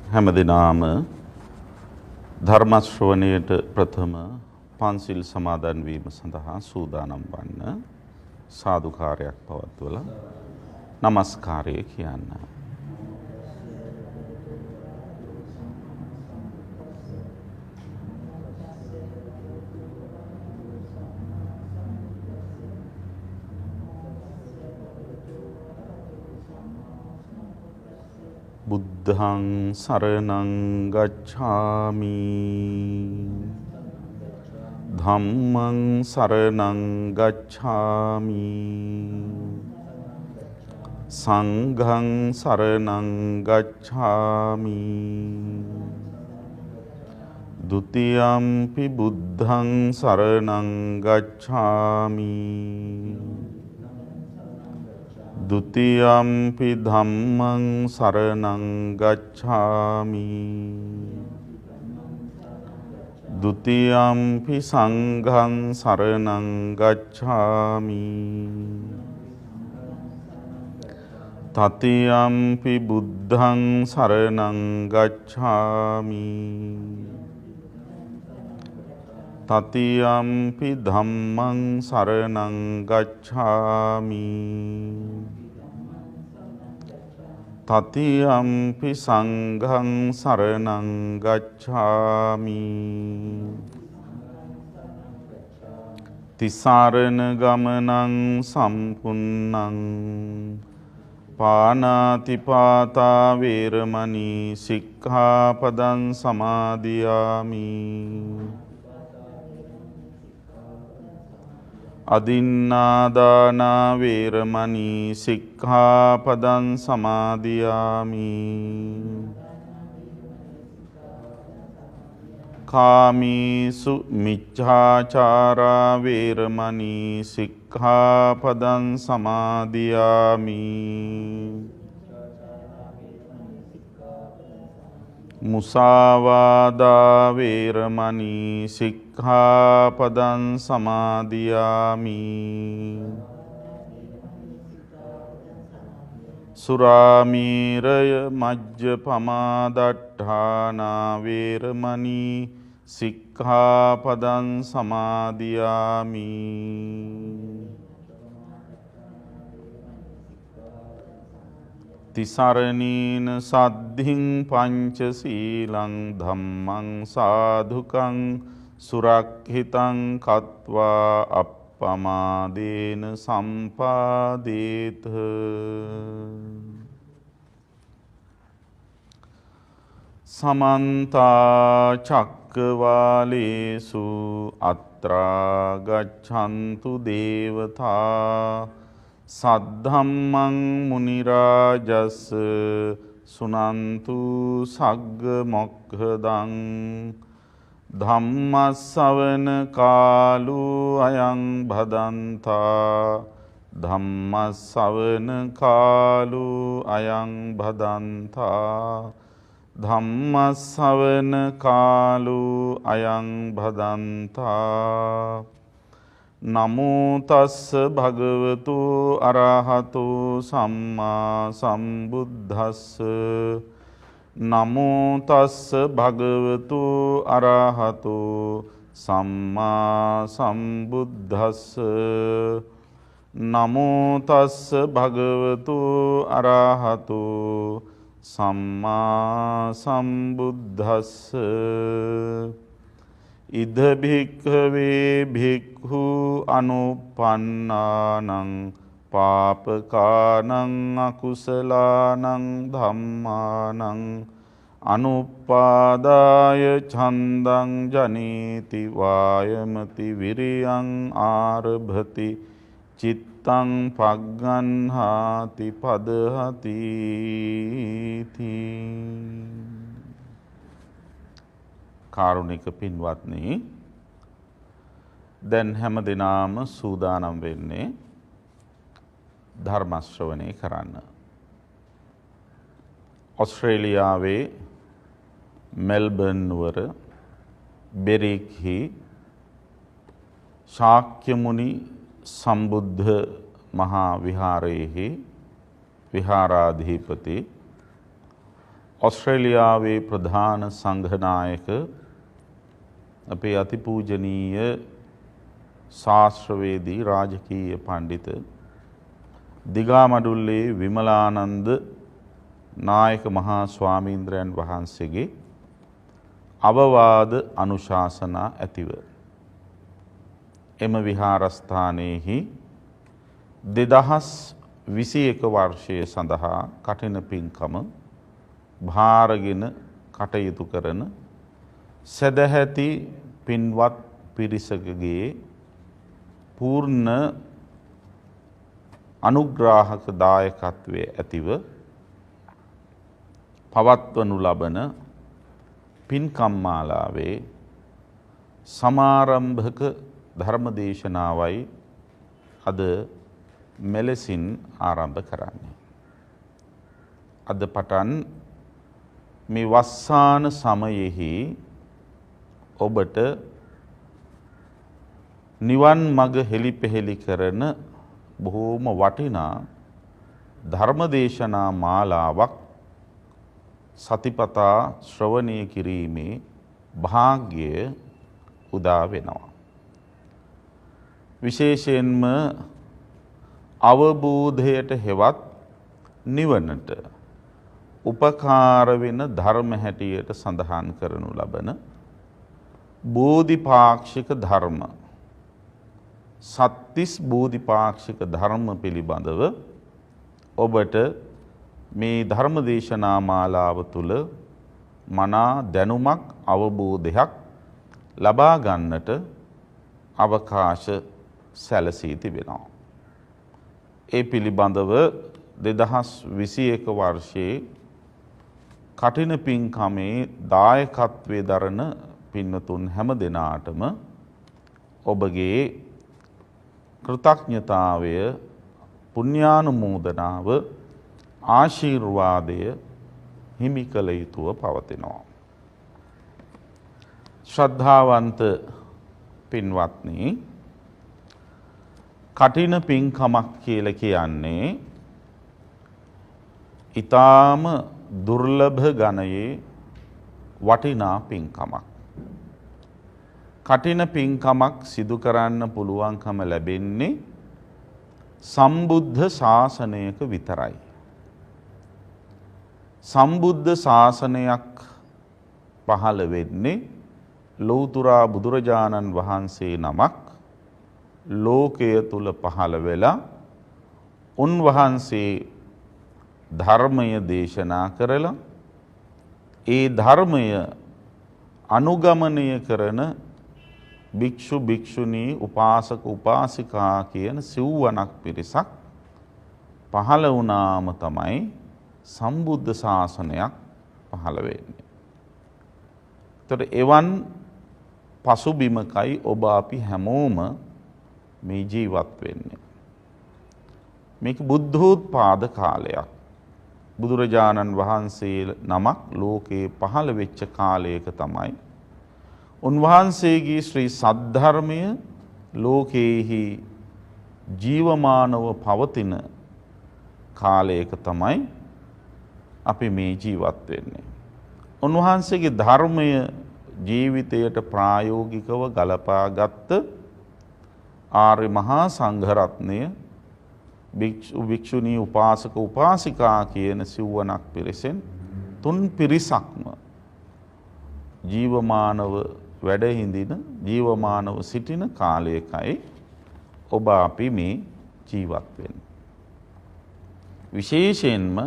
හැමදිනාම ධර්ම ශ්‍රවණයට ප්‍රථම පන්සිල් සමාදන් වීම සඳහා සූදානම් වන්න සාදුකාරයක් පවත්වලා නමස්කාරය කියන්න. බුද්ධං සරණං ගච්ඡාමි ධම්මං සරණං ගච්ඡාමි සංඝං සරණං ගච්ඡාමි ဒ ුතියම්පි බුද්ධං සරණං ගච්ඡාමි දුතියම්පි ධම්මං සරණං ගච්ඡාමි දුතියම්පි සංඝං සරණං ගච්ඡාමි තතියම්පි බුද්ධං සරණං ගච්ඡාමි තතියම්පි ධම්මං සරණං ගච්ඡාමි තතියම්පි සංඝං සරණං ගච්ඡාමි තිසරණ ගමනං සම්පුන්නං පානාතිපාතා වේරමණී සික්ඛාපදං සමාදියාමි අදින්නාදානා වේරමණී සික්ඛාපදං සමාදියාමි කාමීසු මිච්ඡාචාරා වේරමණී සික්ඛාපදං සමාදියාමි මුසාවාදා වේරමණී සික්ඛාපදං සමාදියාමි සුරාමීරය මජ්ජපමා දට්ඨානා වේරමණී සික්ඛාපදං සමාදියාමි තිසරණීන සද්ධින් පංචසීලං ධම්මං සාධුකං සුරක්ඛිතං කତ୍වා අප්පමාදේන සම්පාදේත සමන්ත චක්කවාලේසු අත්‍රා ගච්ඡන්තු දේවතා සද්ධම්මං මුනි රාජස් සුනන්තු සග්ග මොක්ඛදං ධම්මස්සවන කාලෝ අයං භදන්තා ධම්මස්සවන කාලෝ අයං භදන්තා ධම්මස්සවන කාලෝ අයං භදන්තා නමෝ තස්ස භගවතු අරහතෝ සම්මා සම්බුද්දස්ස නමෝ තස්ස භගවතු අරහතෝ සම්මා සම්බුද්දස්ස නමෝ තස්ස භගවතු අරහතෝ සම්මා සම්බුද්දස්ස ඉද භික්ඛවේ භික්ඛු අනුප්පන්නානං පාපකානං අකුසලානං ධම්මානං අනුප්පාදාය ඡන්දං ජනේති වායමති විරියං ආරභති චිත්තං පග්ගන්හාති පදහති කාරුණික පින්වත්නි දැන් හැම දිනාම සූදානම් වෙන්නේ ධර්ම ශ්‍රවණය කරන්න. ඔස්ට්‍රේලියාවේ මෙල්බර්න් නුවර බෙරික්හි ශාක්‍ය මුනි සම්බුද්ධ මහා විහාරයේහි විහාරාධිපති ඔස්ට්‍රේලියාවේ ප්‍රධාන සංඝනායක අපේ අතිපූජනීය ශාස්ත්‍රවේදී රාජකීය පඬිත දිගාමඩුල්ලේ විමලානන්ද නායක මහා ස්වාමීන්ද්‍රයන් වහන්සේගේ අවවාද අනුශාසනා ඇතිව එම විහාරස්ථානයේහි 2021 වර්ෂය සඳහා කඨින පින්කම භාරගෙන කටයුතු කරන සදැහැති පින්වත් පිරිසකගේ පූර්ණ අනුග්‍රාහක දායකත්වයේ ඇතිව පවත්වනු ලබන පින්කම් මාලාවේ සමාරම්භක ධර්මදේශනාවයි අද මෙලෙසින් ආරම්භ කරන්නේ. අද පටන් මේ වස්සාන සමයෙහි ඔබට නිවන් මඟ හෙළිපෙහෙළි කරන බොහෝම වටිනා ධර්මදේශනා මාලාවක් සතිපතා ශ්‍රවණය කිරීමේ භාග්‍යය උදා වෙනවා. විශේෂයෙන්ම අවබෝධයට හෙවත් නිවනට උපකාර වෙන ධර්ම හැටියට සඳහන් කරනු ලබන බෝධිපාක්ෂික ධර්ම සත්තිස් බෝධිපාක්ෂික ධර්ම පිළිබඳව ඔබට මේ ධර්ම දේශනා මාලාව තුළ මනා දැනුමක් අවබෝධයක් ලබා ගන්නට අවකාශ සැලසී තිබෙනවා. ඒ පිළිබඳව 2021 වර්ෂයේ කඨින පින්කමේ දායකත්වයේ දරන පින්වතුන් හැම දෙනාටම ඔබගේ කෘතඥතාවය පුණ්‍යානුමෝදනාව ආශිර්වාදය හිමි කළ යුතුව පවතිනවා. ශ්‍රද්ධාවන්ත පින්වත්නි, කඨින පින්කමක් කියලා කියන්නේ ඊටාම දුර්ලභ ගණයේ වටිනා පින්කමක්. කඨින පින්කමක් සිදු කරන්න පුළුවන්කම ලැබෙන්නේ සම්බුද්ධ ශාසනයක විතරයි. සම්බුද්ධ ශාසනයක් පහළ වෙන්නේ ලෞතුරා බුදුරජාණන් වහන්සේ නමක් ලෝකය තුල පහළ වෙලා උන්වහන්සේ ධර්මය දේශනා කරලා ඒ ධර්මය අනුගමනය කරන භික්ෂු භික්ෂුණී උපාසක උපාසිකා කියන සිව්වණක් පිරිසක් පහළ වුණාම තමයි සම්බුද්ධ ශාසනයක් පහළ වෙන්නේ. එතකොට එවන් පසුබිමකයි ඔබ අපි හැමෝම මේ ජීවත් වෙන්නේ. මේක බුද්ධෝත්පාද කාලයක්. බුදුරජාණන් වහන්සේ නමක් ලෝකේ පහළ වෙච්ච කාලයක තමයි උන්වහන්සේගේ ශ්‍රී සද්ධර්මය ලෝකේහි ජීවමානව පවතින කාලයක තමයි අපි මේ ජීවත් වෙන්නේ. උන්වහන්සේගේ ධර්මය ජීවිතයට ප්‍රායෝගිකව ගලපාගත් ආර්ය මහා සංඝරත්නය භික්ෂු භික්ෂුණී උපාසක උපාසිකා කියන සිව්වණක් පිරිසෙන් තුන් පිරිසක්ම ජීවමානව වැඩ හිඳින ජීවමානව සිටින කාලයකයි ඔබ අපි මේ ජීවත් වෙන්නේ. විශේෂයෙන්ම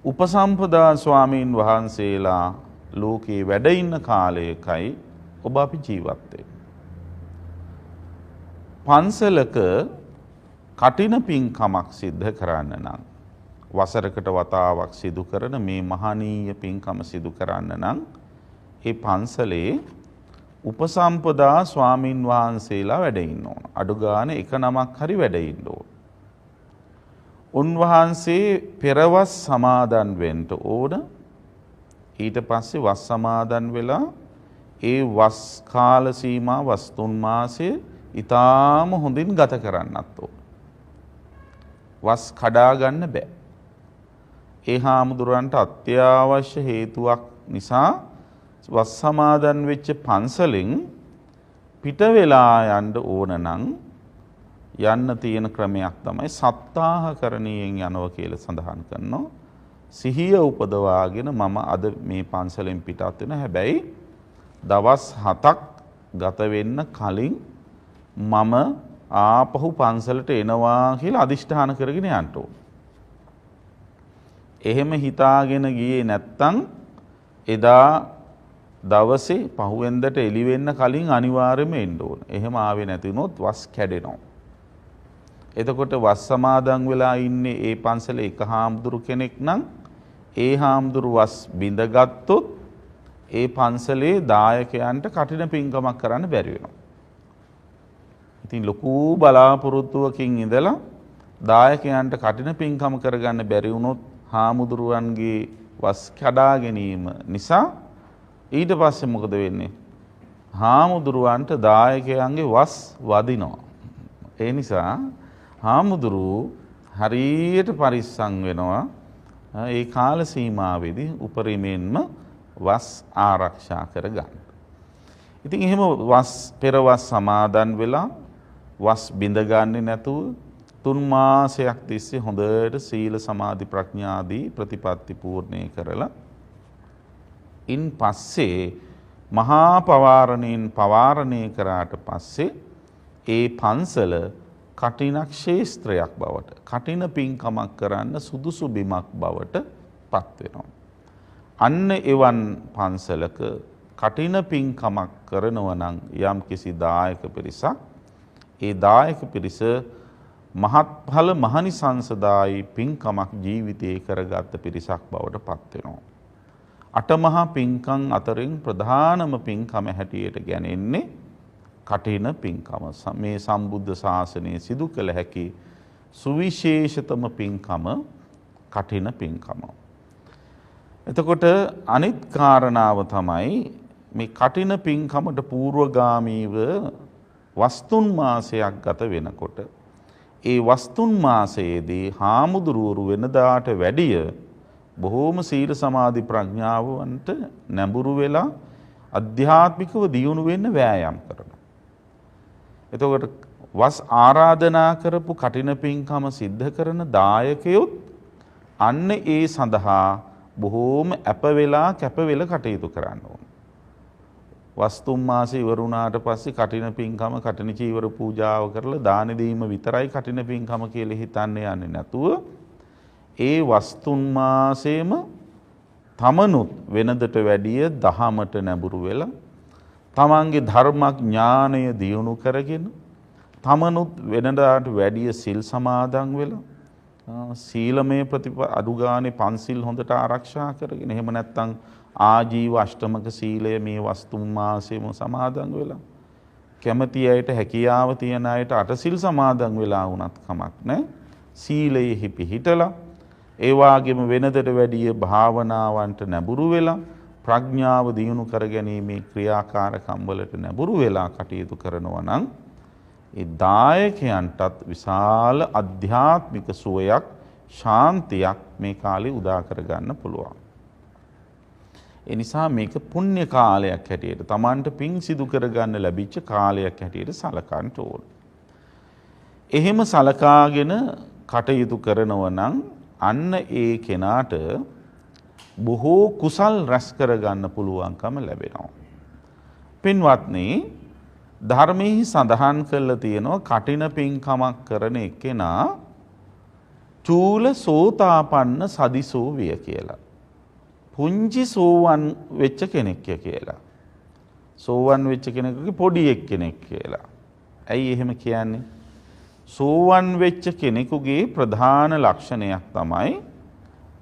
උපසම්පදා ස්වාමීන් වහන්සේලා ලෝකේ වැඩ ඉන්න කාලයකයි ඔබ අපි ජීවත් වෙන්නේ. පන්සලක කඨින පින්කමක් සිද්ධ කරන්න නම් වසරකට වතාවක් සිදු කරන මේ මහානීය පින්කම සිදු කරන්න නම් ඒ පන්සලේ උපසම්පදා ස්වාමින් වහන්සේලා වැඩ ඉන්න ඕන. අඩු ගානේ එක නමක් හරි වැඩ ඉන්න ඕන. උන්වහන්සේ පෙරවස් සමාදන් වෙන්න ඕන. ඊට පස්සේ වස් සමාදන් වෙලා ඒ වස් කාල සීමා වස් 3 මාසයේ ඊටාම හොඳින් ගත කරන්නත් ඕන. වස් කඩා ගන්න බෑ. ඒ හාමුදුරන්ට අත්‍යවශ්‍ය හේතුවක් නිසා වස් සමාදන් වෙච්ච පන්සලෙන් පිට වෙලා යන්න ඕන නම් යන්න තියෙන ක්‍රමයක් තමයි සත්තාහකරණයෙන් යනවා කියලා සඳහන් කරනවා. සිහිය උපදවාගෙන මම අද මේ පන්සලෙන් පිටත් වෙන හැබැයි දවස් 7ක් ගත වෙන්න කලින් මම ආපහු පන්සලට එනවා කියලා අදිෂ්ඨාන කරගෙන යන්න ඕන. එහෙම හිතාගෙන ගියේ නැත්තම් එදා දවසේ පහුවෙන්දට එළි වෙන්න කලින් අනිවාර්යයෙන්ම එන්න ඕන. එහෙම ආවේ නැති වුණොත් වස් කැඩෙනවා. එතකොට වස් සමාදන් වෙලා ඉන්නේ ඒ පන්සලේ එක හාමුදුරු කෙනෙක් නම් ඒ හාමුදුරු වස් බිඳගත්තොත් ඒ පන්සලේ දායකයන්ට කටින පින්කමක් කරන්න බැරි වෙනවා. ඉතින් ලොකු බලාපොරොත්තුවකින් ඉඳලා දායකයන්ට කටින පින්කම කරගන්න බැරි වුණොත් හාමුදුරුවන්ගේ වස් කඩා ගැනීම නිසා ඊට පස්සේ මොකද වෙන්නේ? හාමුදුරුවන්ට දායකයන්ගේ වස් වදිනවා. ඒ නිසා හාමුදුරුවෝ හරියට පරිස්සම් වෙනවා ඒ කාල සීමාවේදී උපරිමයෙන්ම වස් ආරක්ෂා කරගන්න. ඉතින් එහෙම වස් පෙරවස් සමාදන් වෙලා වස් බිඳගන්නේ නැතුව 3 මාසයක් තිස්සේ හොඳට සීල සමාධි ප්‍රඥාදී ප්‍රතිපatti පූර්ණේ කරලා ඉන් පස්සේ මහා පවාරණයෙන් පවාරණය කරාට පස්සේ ඒ පන්සල කටින ක්ෂේත්‍රයක් බවට කටින පින්කමක් කරන්න සුදුසු බිමක් බවට පත් වෙනවා. අන්න එවන් පන්සලක කටින පින්කමක් කරනවා නම් යම් කිසි දායක පිරිසක් ඒ දායක පිරිස මහත්ඵල මහනිසංසදායි පින්කමක් ජීවිතේ කරගත් පිරිසක් බවට පත් වෙනවා. අටමහා පින්කම් අතරින් ප්‍රධානම පින්කම හැටියට ගැනෙන්නේ කටින පින්කම. මේ සම්බුද්ධ ශාසනයේ සිදු කළ හැකි සුවිශේෂතම පින්කම කටින පින්කම. එතකොට අනිත් කාරණාව තමයි මේ කටින පින්කමට පූර්වගාමීව වස්තුන් මාසයක් ගත වෙනකොට ඒ වස්තුන් මාසයේදී හාමුදුරුවරු වෙනදාට වැඩිය බොහෝම සීල සමාධි ප්‍රඥාවන්ට නැඹුරු වෙලා අධ්‍යාත්මිකව දියුණු වෙන්න වෑයම් කරනවා. එතකොට වස් ආරාධනා කරපු කටින පින්කම සිද්ධ කරන දායකයොත් අන්න ඒ සඳහා බොහෝම අප වෙලා කැප වෙලා කටයුතු කරන්න ඕන. වස්තුන් මාසේ ඉවර වුණාට පස්සේ කටින පින්කම කටින චීවර පූජාව කරලා දාන දීම විතරයි කටින පින්කම කියලා හිතන්නේ යන්නේ නැතුව ඒ වස්තුන් මාසේම තමනුත් වෙනදට වැඩිය දහමට නැඹුරු වෙලා තමන්ගේ ධර්මඥානය දියුණු කරගෙන තමනුත් වෙනදාට වැඩිය සිල් සමාදන් වෙලා සීලමය අඩුගානේ පන්සිල් හොඳට ආරක්ෂා කරගෙන එහෙම නැත්නම් ආජීව අෂ්ටමක සීලය මේ වස්තුන් මාසෙම සමාදන් වෙලා කැමති අයට හැකියාව තියන අයට අටසිල් සමාදන් වෙලා වුණත් කමක් නැහැ. සීලයෙහි පිහිටලා ඒ වගේම වෙනදට වැඩිය භාවනාවන්ට නැඹුරු වෙලා ප්‍රඥාව දියුණු කරගැනීමේ ක්‍රියාකාරකම් වලට නැඹුරු වෙලා කටයුතු කරනවා නම් ඒ දායකයන්ටත් විශාල අධ්‍යාත්මික සුවයක් ශාන්තියක් මේ කාලේ උදා කරගන්න පුළුවන්. ඒ නිසා මේක පුණ්‍ය කාලයක් හැටියට Tamanට පින් සිදු කරගන්න ලැබිච්ච කාලයක් හැටියට සලකන්න ඕන. එහෙම සලකාගෙන කටයුතු කරනවා නම් අන්න ඒ කෙනාට බොහෝ කුසල් රැස් කරගන්න පුළුවන්කම ලැබෙනවා. පින්වත්නි, ධර්මයේ සඳහන් කරලා තියෙනවා කටින පින්කමක් කරන එක්කෙනා චූල සෝතාපන්න සදිසෝ විය කියලා. පුංචි සෝවන් වෙච්ච කෙනෙක් කියලා. සෝවන් වෙච්ච කෙනෙකුගේ පොඩි එක්කෙනෙක් කියලා. ඇයි එහෙම කියන්නේ? සෝවන් වෙච්ච කෙනෙකුගේ ප්‍රධාන ලක්ෂණයක් තමයි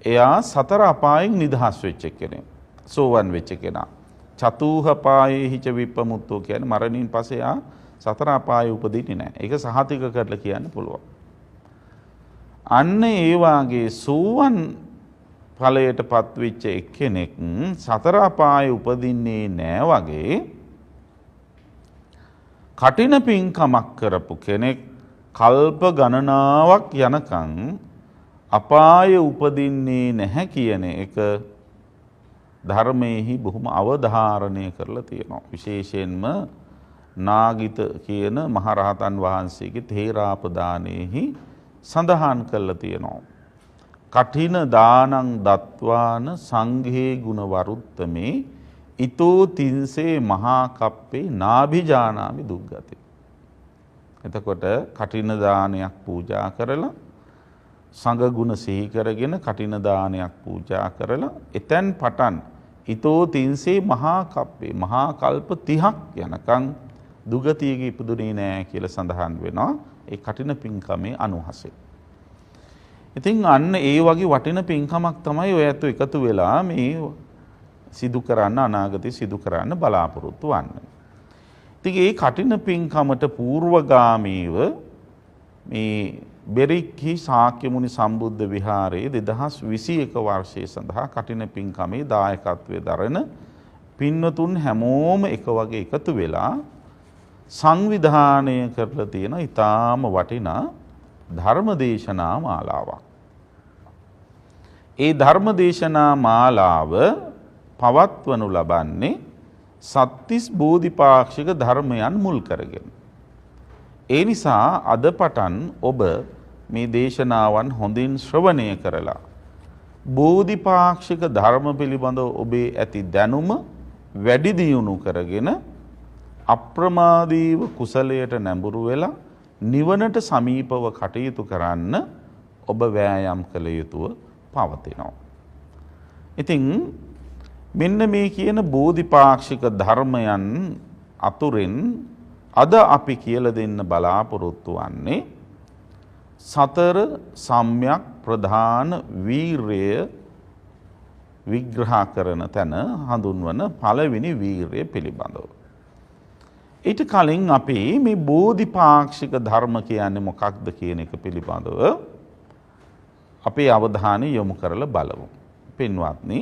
එයා සතර අපායෙන් නිදහස් වෙච්ච කෙනෙක්. සෝවන් වෙච්ච කෙනා. චතුහ අපායේ හිච විප්පමුත්තෝ කියන්නේ මරණින් පස්සේ එයා සතර අපායේ උපදින්නේ නැහැ. ඒක සහතික කරලා කියන්න පුළුවන්. අන්න ඒ වාගේ සෝවන් ඵලයටපත් වෙච්ච එක්කෙනෙක් සතර අපායේ උපදින්නේ නැහැ වගේ කටින පින්කමක් කරපු කෙනෙක් කල්ප ගණනාවක් යනකම් අපාය උපදින්නේ නැහැ කියන එක ධර්මයේහි බොහොම අවධාරණය කරලා තියෙනවා. විශේෂයෙන්ම නාගිත කියන මහරහතන් වහන්සේගේ තේරාපදානයේහි සඳහන් කරලා තියෙනවා. කඨින දානං දත්වාන සංඝේ ගුණ වරුත්තමේ ඊතෝ තින්සේ මහා කප්පේ නාභිජානාමි දුක්ගති. එතකොට කඨින දානයක් පූජා කරලා සංඝ ගුණ සිහි කරගෙන කඨින දානයක් පූජා කරලා එතෙන් පටන් ඊතෝ තින්සේ මහා කප්පේ මහා කල්ප 30ක් යනකම් දුගතියක ඉපදුනේ නෑ කියලා සඳහන් වෙනවා ඒ කඨින පින්කමේ අනුහසේ. ඉතින් අන්න ඒ වගේ වටින පින්කමක් තමයි ඔය ඇතු එකතු වෙලා මේ සිදු කරන්න අනාගතේ සිදු කරන්න බලාපොරොත්තු වන්නේ. ඉතින් ඒ කඨින පින්කමට పూర్වගාමීව මේ බෙරික්හි ශාක්‍ය මුනි සම්බුද්ධ විහාරයේ 2021 වර්ෂයේ සඳහා කඨින පින්කමේ දායකත්වයේ දරන පින්වතුන් හැමෝම එක වගේ එකතු වෙලා සංවිධානය කරලා තියෙන ඊටාම වටිනා ධර්මදේශනා මාලාවක්. ඒ ධර්මදේශනා මාලාව පවත්වනු ලබන්නේ සත්තිස් බෝධිපාක්ෂික ධර්මයන් මුල් කරගෙන. ඒ නිසා අද පටන් ඔබ මේ දේශනාවන් හොඳින් ශ්‍රවණය කරලා බෝධිපාක්ෂික ධර්ම පිළිබඳව ඔබේ ඇති දැනුම වැඩි දියුණු කරගෙන අප්‍රමාදීව කුසලයට නැඹුරු වෙලා නිවනට සමීපව කටයුතු කරන්න ඔබ වෑයම් කළ යුතුව පවතිනවා. ඉතින් මෙන්න මේ කියන බෝධිපාක්ෂික ධර්මයන් අතුරින් අද අපි කියලා දෙන්න බලාපොරොත්තු වන්නේ සතර සම්‍යක් ප්‍රධාන වීරය විග්‍රහ කරන තැන හඳුන්වන පළවෙනි වීරය පිළිබඳව. ඊට කලින් අපි මේ බෝධිපාක්ෂික ධර්ම කියන්නේ මොකක්ද කියන එක පිළිබඳව අපේ අවධානය යොමු කරලා බලමු. පින්වත්නි,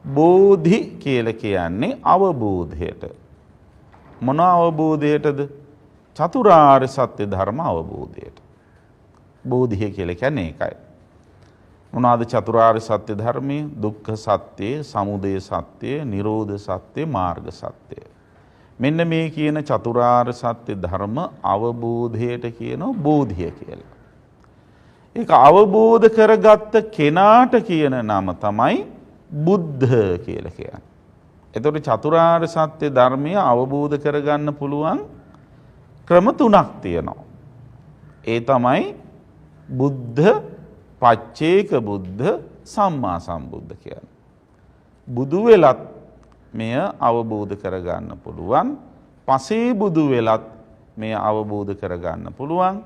බෝධි කියලා කියන්නේ අවබෝධයට. මොන අවබෝධයටද? චතුරාර්ය සත්‍ය ධර්ම අවබෝධයට. බෝධිය කියලා කියන්නේ ඒකයි. මොනවාද චතුරාර්ය සත්‍ය ධර්මයේ? දුක්ඛ සත්‍ය, සමුදය සත්‍ය, නිරෝධ සත්‍ය, මාර්ග සත්‍ය. මෙන්න මේ කියන චතුරාර්ය සත්‍ය ධර්ම අවබෝධයට කියනවා බෝධිය කියලා. ඒක අවබෝධ කරගත්ත කෙනාට කියන නම තමයි බුද්ධ කියලා කියන්නේ. එතකොට චතුරාර්ය සත්‍ය ධර්මය අවබෝධ කරගන්න පුළුවන් ක්‍රම තුනක් තියෙනවා. ඒ තමයි බුද්ධ, පච්චේක බුද්ධ, සම්මා සම්බුද්ධ කියන්නේ. බුදු වෙලත් මෙය අවබෝධ කරගන්න පුළුවන්. පසේ බුදු වෙලත් මෙය අවබෝධ කරගන්න පුළුවන්.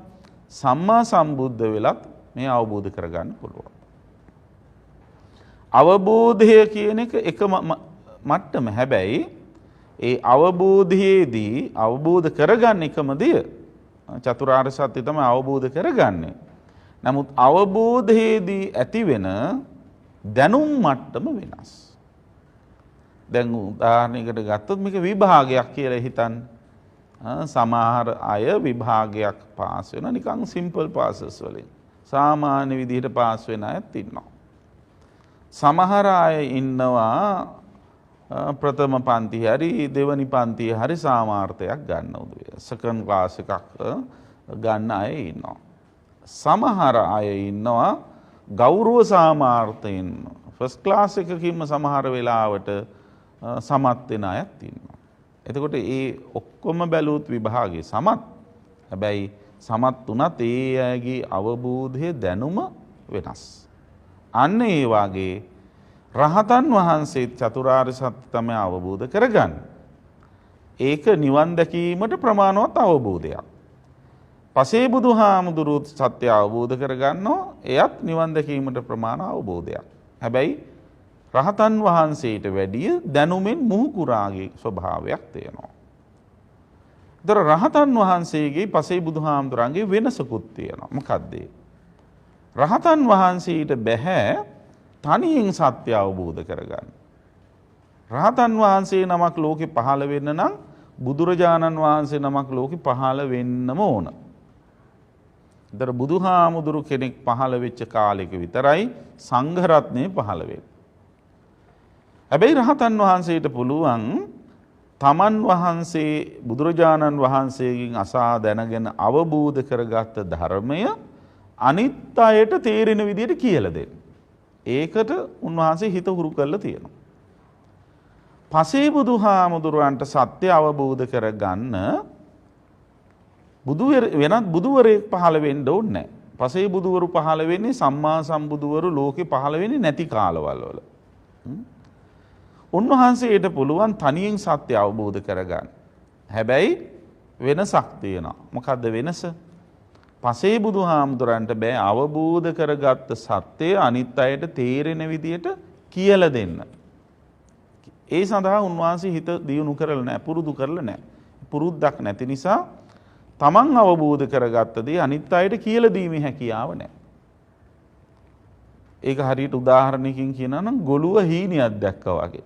සම්මා සම්බුද්ධ වෙලත් මෙය අවබෝධ කරගන්න පුළුවන්. අවබෝධය කියන එක මට්ටම. හැබැයි ඒ අවබෝධයේදී අවබෝධ කරගන්න එකම දේ චතුරාර්ය සත්‍ය තමයි අවබෝධ කරගන්නේ. නමුත් අවබෝධයේදී ඇතිවෙන දැනුම් මට්ටම වෙනස්. දැන් උදාහරණයකට ගත්තොත් මේක විභාගයක් කියලා හිතන්න. සමහර අය විභාගයක් පාස් වෙනවා නිකන් සිම්පල් පාසස් වලින්. සාමාන්‍ය විදිහට පාස් වෙන අයත් ඉන්නවා. සමහර අය ඉන්නවා ප්‍රථම පන්ති හරි දෙවනි පන්ති හරි සාමාර්ථයක් ගන්න උදේ. සෙකන්ඩ් ක්ලාස් එකක් ගන්න අය ඉන්නවා. සමහර අය ඉන්නවා ගෞරව සාමාර්ථයෙන් ෆස්ට් ක්ලාස් එකකින්ම සමහර වෙලාවට සමත් වෙන අයත් ඉන්නවා. එතකොට ඒ ඔක්කොම බැලුවොත් විභාගයේ සමත්. හැබැයි සමත් වුණත් ඒ අයගේ අවබෝධය දැනුම වෙනස්. අන්න ඒ වගේ රහතන් වහන්සේ චතුරාර්ය සත්‍ය තමයි අවබෝධ කරගන්නේ. ඒක නිවන් දැකීමට ප්‍රමාණවත් අවබෝධයක්. පසේ බුදුහාමුදුරුවෝ සත්‍ය අවබෝධ කරගන්නවා. එයත් නිවන් දැකීමට ප්‍රමාණ අවබෝධයක්. හැබැයි රහතන් වහන්සේට වැඩිය දැනුමෙන් මුහුකුරාගේ ස්වභාවයක් තියෙනවා. ඒතර රහතන් වහන්සේගේ පසේ බුදුහාමුදුරන්ගේ වෙනසකුත් තියෙනවා. මොකක්ද ඒ? රහතන් වහන්සේට බෑ තනියෙන් සත්‍ය අවබෝධ කරගන්න. රහතන් වහන්සේ නමක් ලෝකේ පහළ වෙන්න නම් බුදුරජාණන් වහන්සේ නමක් ලෝකේ පහළ වෙන්නම ඕන. ඒතර බුදුහාමුදුරු කෙනෙක් පහළ වෙච්ච කාලෙක විතරයි සංඝ රත්නය පහළ වෙන්නේ. හැබැයි රහතන් වහන්සේට පුළුවන් තමන් වහන්සේ බුදුරජාණන් වහන්සේගෙන් අසා දැනගෙන අවබෝධ කරගත්ත ධර්මය අනිත් අයට තේරෙන විදිහට කියලා දෙන්න. ඒකට උන්වහන්සේ හිත හුරු කරලා තියෙනවා. පසේ බුදුහාමුදුරන්ට සත්‍ය අවබෝධ කරගන්න වෙනත් බුදුවරයෙක් පහළ වෙන්න ඕනේ නැහැ. පසේ බුදුවරු පහළ වෙන්නේ සම්මා සම්බුදුවරු ලෝකේ පහළ වෙන්නේ නැති කාලවල වල. උන්වහන්සේට පුළුවන් තනියෙන් සත්‍ය අවබෝධ කරගන්න. හැබැයි වෙනසක් තියෙනවා. මොකද්ද වෙනස? පසේ බුදුහාමුදුරන්ට බෑ අවබෝධ කරගත්ත සත්‍යය අනිත් අයට තේරෙන විදියට කියලා දෙන්න. ඒ සඳහා උන්වහන්සේ හිත දියුණු කරලා නැහැ, පුරුදු කරලා නැහැ. පුරුද්දක් නැති නිසා තමන් අවබෝධ කරගත්ත දේ අනිත් අයට කියලා දීමේ හැකියාව නැහැ. ඒක හරියට උදාහරණයකින් කියනවා නම් ගොළුව හීනයක් දැක්කා වගේ.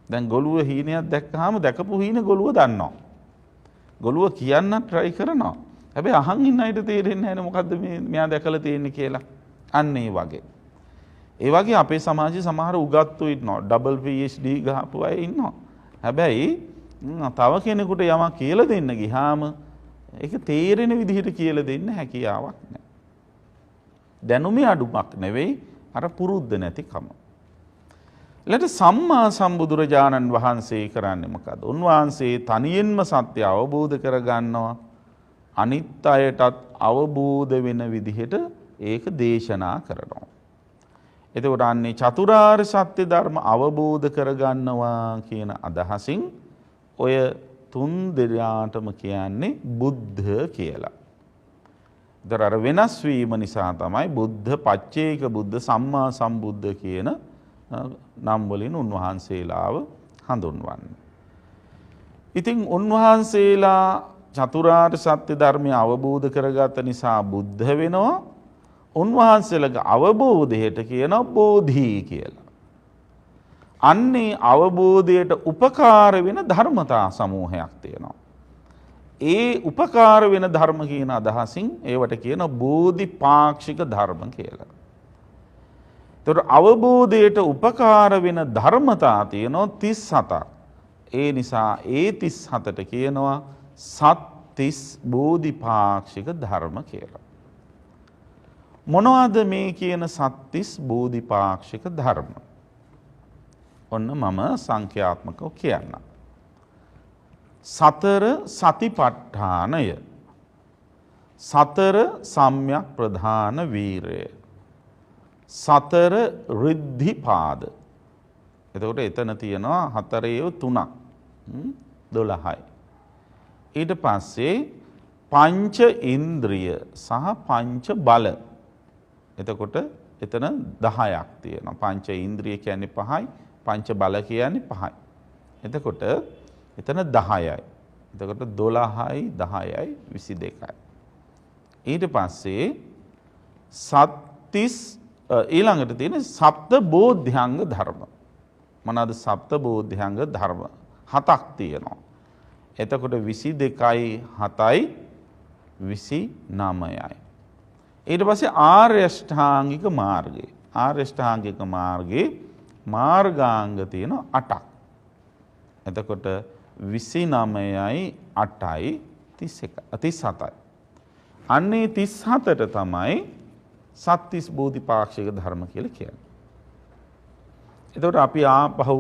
දැන් ගොළුව හීනයක් දැක්කහම දැකපු හීන ගොළුව දන්නවා. ගොළුව කියන්න try කරනවා. හැබැයි අහන් ඉන්න අයට තේරෙන්නේ නැහැ නේ මොකද්ද මෙයා දැකලා තියෙන්නේ කියලා. අන්න ඒ වගේ. ඒ වගේ අපේ සමාජයේ සමහර උගත්තු ඉන්නවා. ඩබල් PhD ගහපු අය ඉන්නවා. හැබැයි තව කෙනෙකුට යමක් කියලා දෙන්න ගියාම ඒක තේරෙන විදිහට කියලා දෙන්න හැකියාවක් නැහැ. දැනුමේ අඩුමක් නෙවෙයි අර පුරුද්ද නැතිකම. ඊළඟට සම්මා සම්බුදුරජාණන් වහන්සේ කරන්නේ මොකද? උන්වහන්සේ තනියෙන්ම සත්‍ය අවබෝධ කරගන්නවා. අනිත් අයටත් අවබෝධ වෙන විදිහට ඒක දේශනා කරනවා. එතකොට අන්නේ චතුරාර්ය සත්‍ය ධර්ම අවබෝධ කරගන්නවා කියන අදහසින් ඔය තුන් දෙනාටම කියන්නේ බුද්ධ කියලා. ඒතර අර වෙනස් වීම නිසා තමයි බුද්ධ පච්චේක බුද්ධ සම්මා සම්බුද්ධ කියන නම් වලින් උන්වහන්සේලාව හඳුන්වන්නේ. ඉතින් උන්වහන්සේලා චතුරාර්ය සත්‍ය ධර්මය අවබෝධ කරගත නිසා බුද්ධ වෙනවා. උන්වහන්සේලගේ අවබෝධයට කියනවා බෝධි කියලා. අන්නේ අවබෝධයට උපකාර වෙන ධර්මතා සමූහයක් තියෙනවා. ඒ උපකාර වෙන ධර්ම කියන අදහසින් ඒවට කියන බෝධිපාක්ෂික ධර්ම කියලා. ඒතර අවබෝධයට උපකාර වෙන ධර්මතා තියෙනවා 37ක්. ඒ නිසා ඒ 37ට කියනවා සත්තිස් බෝධිපාක්ෂික ධර්ම කියලා. මොනවද මේ කියන සත්තිස් බෝධිපාක්ෂික ධර්ම? ඔන්න මම සංඛ්‍යාත්මකව කියන්නම්. සතර සතිපට්ඨානය, සතර සම්‍යක් ප්‍රධාන වීරය, සතර රිද්ධිපාද. එතකොට එතන තියෙනවා හතරේ 3ක් 12යි. ඊට පස්සේ පංච ඉන්ද්‍රිය සහ පංච බල. එතකොට එතන 10ක් තියෙනවා. පංච ඉන්ද්‍රිය කියන්නේ 5යි, පංච බල කියන්නේ 5යි. එතකොට එතන 10යි. එතකොට 12යි 10යි 22යි. ඊට පස්සේ සත්තිස් ඊළඟට තියෙන සප්ත බෝධ්‍යංග ධර්ම. මොනවාද සප්ත බෝධ්‍යංග ධර්ම? 7ක් තියෙනවා. එතකොට 22යි 7යි 29යි. ඊට පස්සේ ආර්ය අෂ්ටාංගික මාර්ගය. ආර්ය අෂ්ටාංගික මාර්ගයේ මාර්ගාංග තියෙන 8ක්. එතකොට 29යි 8යි 37යි. අන්නේ 37ට තමයි සත්තිස් බෝධිපාක්ෂික ධර්ම කියලා කියන්නේ. එතකොට අපි ආපහු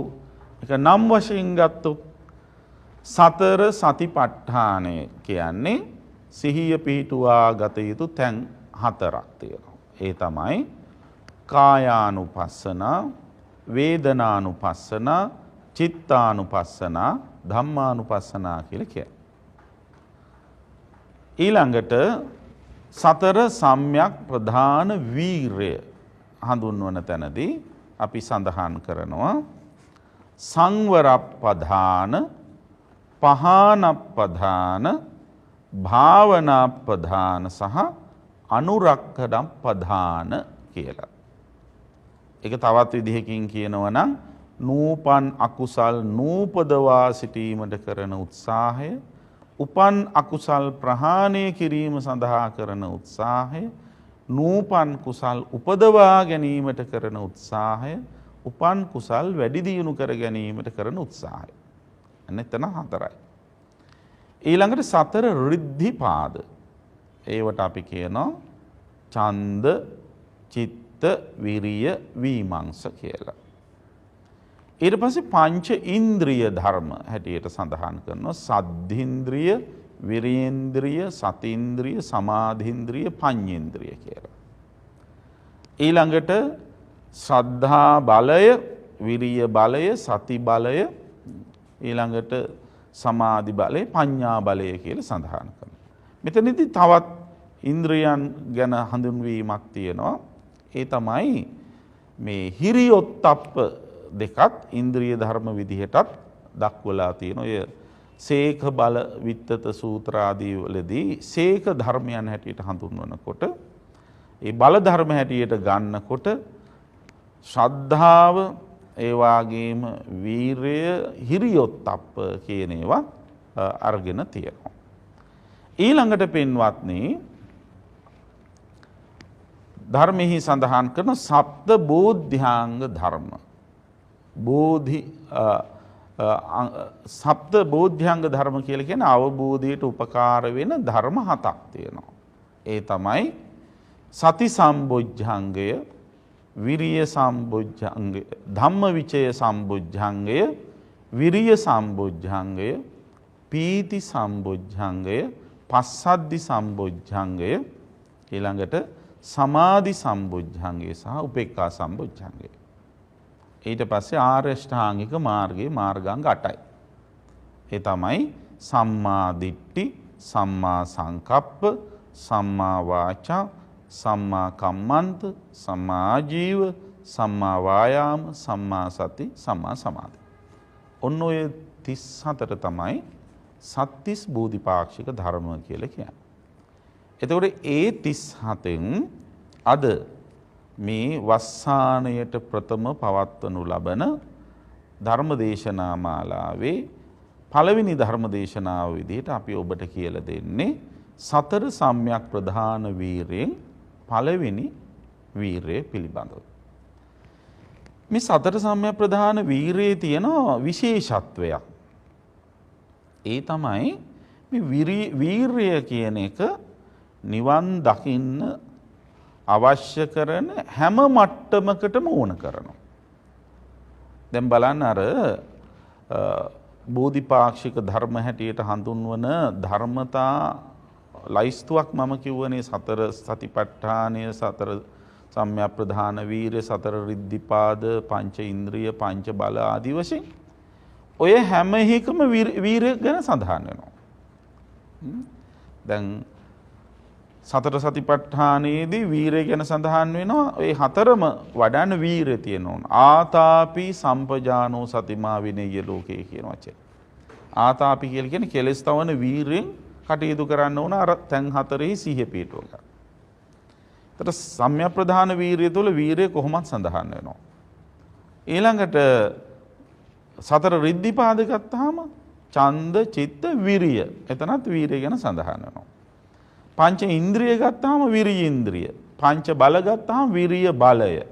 එක නම් වශයෙන් ගත්තොත් සතර සතිපට්ඨානය කියන්නේ සිහිය පිහිටුවා ගත යුතු තැන් 4ක් තියෙනවා. ඒ තමයි කායානුපස්සනා, වේදනානුපස්සනා, චිත්තානුපස්සනා, ධම්මානුපස්සනා කියලා කියනවා. ඊළඟට සතර සම්‍යක් ප්‍රධාන වීරය හඳුන්වන තැනදී අපි සඳහන් කරනවා සංවරප්පදාන, පහනප්පදාන, භාවනාප්පදාන සහ අනුරක්ඛණප්පදාන කියලා. ඒක තවත් විදිහකින් කියනවා නම් නූපන් අකුසල් නූපදවා සිටීමට කරන උත්සාහය, උපන් අකුසල් ප්‍රහාණය කිරීම සඳහා කරන උත්සාහය, නූපන් කුසල් උපදවා ගැනීමට කරන උත්සාහය, උපන් කුසල් වැඩි දියුණු කර ගැනීමට කරන උත්සාහය. එතන හතරයි. ඊළඟට සතර ඍද්ධිපාද. ඒවට අපි කියනවා ඡන්ද, චිත්ත, විරිය, වීමංස කියලා. ඊට පස්සේ පංච ඉන්ද්‍රිය ධර්ම හැටියට සඳහන් කරනවා සද්ධින්ද්‍රිය, විරේන්ද්‍රිය, සතීන්ද්‍රිය, සමාධින්ද්‍රිය, පඤ්ඤේන්ද්‍රිය කියලා. ඊළඟට ශ්‍රද්ධා බලය, විරිය බලය, සති බලය, ඊළඟට සමාධි බලය, පඤ්ඤා බලය කියලා සඳහන් කරනවා. මෙතනදී තවත් ඉන්ද්‍රියන් ගැන හඳුන්වීමක් තියෙනවා. ඒ තමයි මේ හිරියොත්ප්ප දෙකත් ඉන්ද්‍රිය ධර්ම විදිහටත් දක්වලා තියෙන ඔය සේක බල විත්තත සූත්‍ර ආදී වලදී සේක ධර්මයන් හැටියට හඳුන්වනකොට ඒ බල ධර්ම හැටියට ගන්නකොට ශ්‍රද්ධාව ඒ වාගේම වීරය හිරියොත්ප්ප කියන ඒවා අරගෙන තියෙනවා. ඊළඟට පින්වත්නි ධර්මෙහි සඳහන් කරන සප්ත බෝධ්‍යාංග ධර්ම. සප්ත බෝධ්‍යංග ධර්ම කියලා කියන්නේ අවබෝධයට උපකාර වෙන ධර්ම හතක් තියෙනවා. ඒ තමයි සති සම්බොජ්ජංගය, විරිය සම්බොජ්ජංගය, ධම්මවිචය සම්බොජ්ජංගය, විරිය සම්බොජ්ජංගය, පීති සම්බොජ්ජංගය, පස්සද්ධි සම්බොජ්ජංගය, ඊළඟට සමාධි සම්බොජ්ජංගය සහ උපේක්ඛා සම්බොජ්ජංගය. ඊට පස්සේ ආර්ය ශ්‍රාංගික මාර්ගයේ මාර්ගාංග 8යි. ඒ තමයි සම්මා දිට්ඨි, සම්මා සංකප්ප, සම්මා වාචා, සම්මා කම්මන්ත, සම්මා ආජීව, සම්මා වායාම, සම්මා සති, සම්මා සමාධි. ඔන්න ඔය 34 තමයි සත්‍තිස් බෝධිපාක්ෂික ධර්ම කියලා කියන්නේ. එතකොට ඒ 37න් අද මේ වස්සානයට ප්‍රථම පවත්වනු ලබන ධර්මදේශනා මාලාවේ පළවෙනි ධර්මදේශනාව විදිහට අපි ඔබට කියලා දෙන්නේ සතර සම්‍යක් ප්‍රධාන වීරයෙන් පළවෙනි වීරය පිළිබඳව. මේ සතර සම්‍යක් ප්‍රධාන වීරයේ තියෙන විශේෂත්වයක්. ඒ තමයි මේ වීරය කියන එක නිවන් දකින්න අවශ්‍ය කරන හැම මට්ටමකටම ඕන කරනවා. දැන් බලන්න අර බෝධිපාක්ෂික ධර්ම හැටියට හඳුන්වන ධර්මතා ලයිස්තුවක් මම කිව්වනේ සතර සතිපට්ඨානය, සතර සම්‍යක් ප්‍රධාන වීර්ය, සතර රිද්ධිපාද, පංච ඉන්ද්‍රිය, පංච බල ආදී වශයෙන් ඔය හැම එකම වීර්ය ගැන සඳහන් වෙනවා. දැන් සතර සතිපට්ඨානයේදී වීරය ගැන සඳහන් වෙනවා. ඒ හතරම වඩන්න වීරය තියෙනවා. ආතාපි සම්පජානෝ සතිමා විනේය ලෝකේ කියන වචනේ. ආතාපි කියලා කියන්නේ කෙලස් තවන වීරයෙන් කටයුතු කරන්න ඕන අර තැන් හතරෙහි සිහිය පිටව ගන්න. ඒතර සම්‍යක් ප්‍රධාන වීරය තුළ වීරය කොහොමද සඳහන් වෙනවා. ඊළඟට සතර රිද්ධිපාද ගත්තාම ඡන්ද, චිත්ත, විරිය. එතනත් වීරය ගැන සඳහන් වෙනවා. පංච ඉන්ද්‍රිය ගත්තාම විරිය ඉන්ද්‍රිය, පංච බල ගත්තාම විරිය බලය,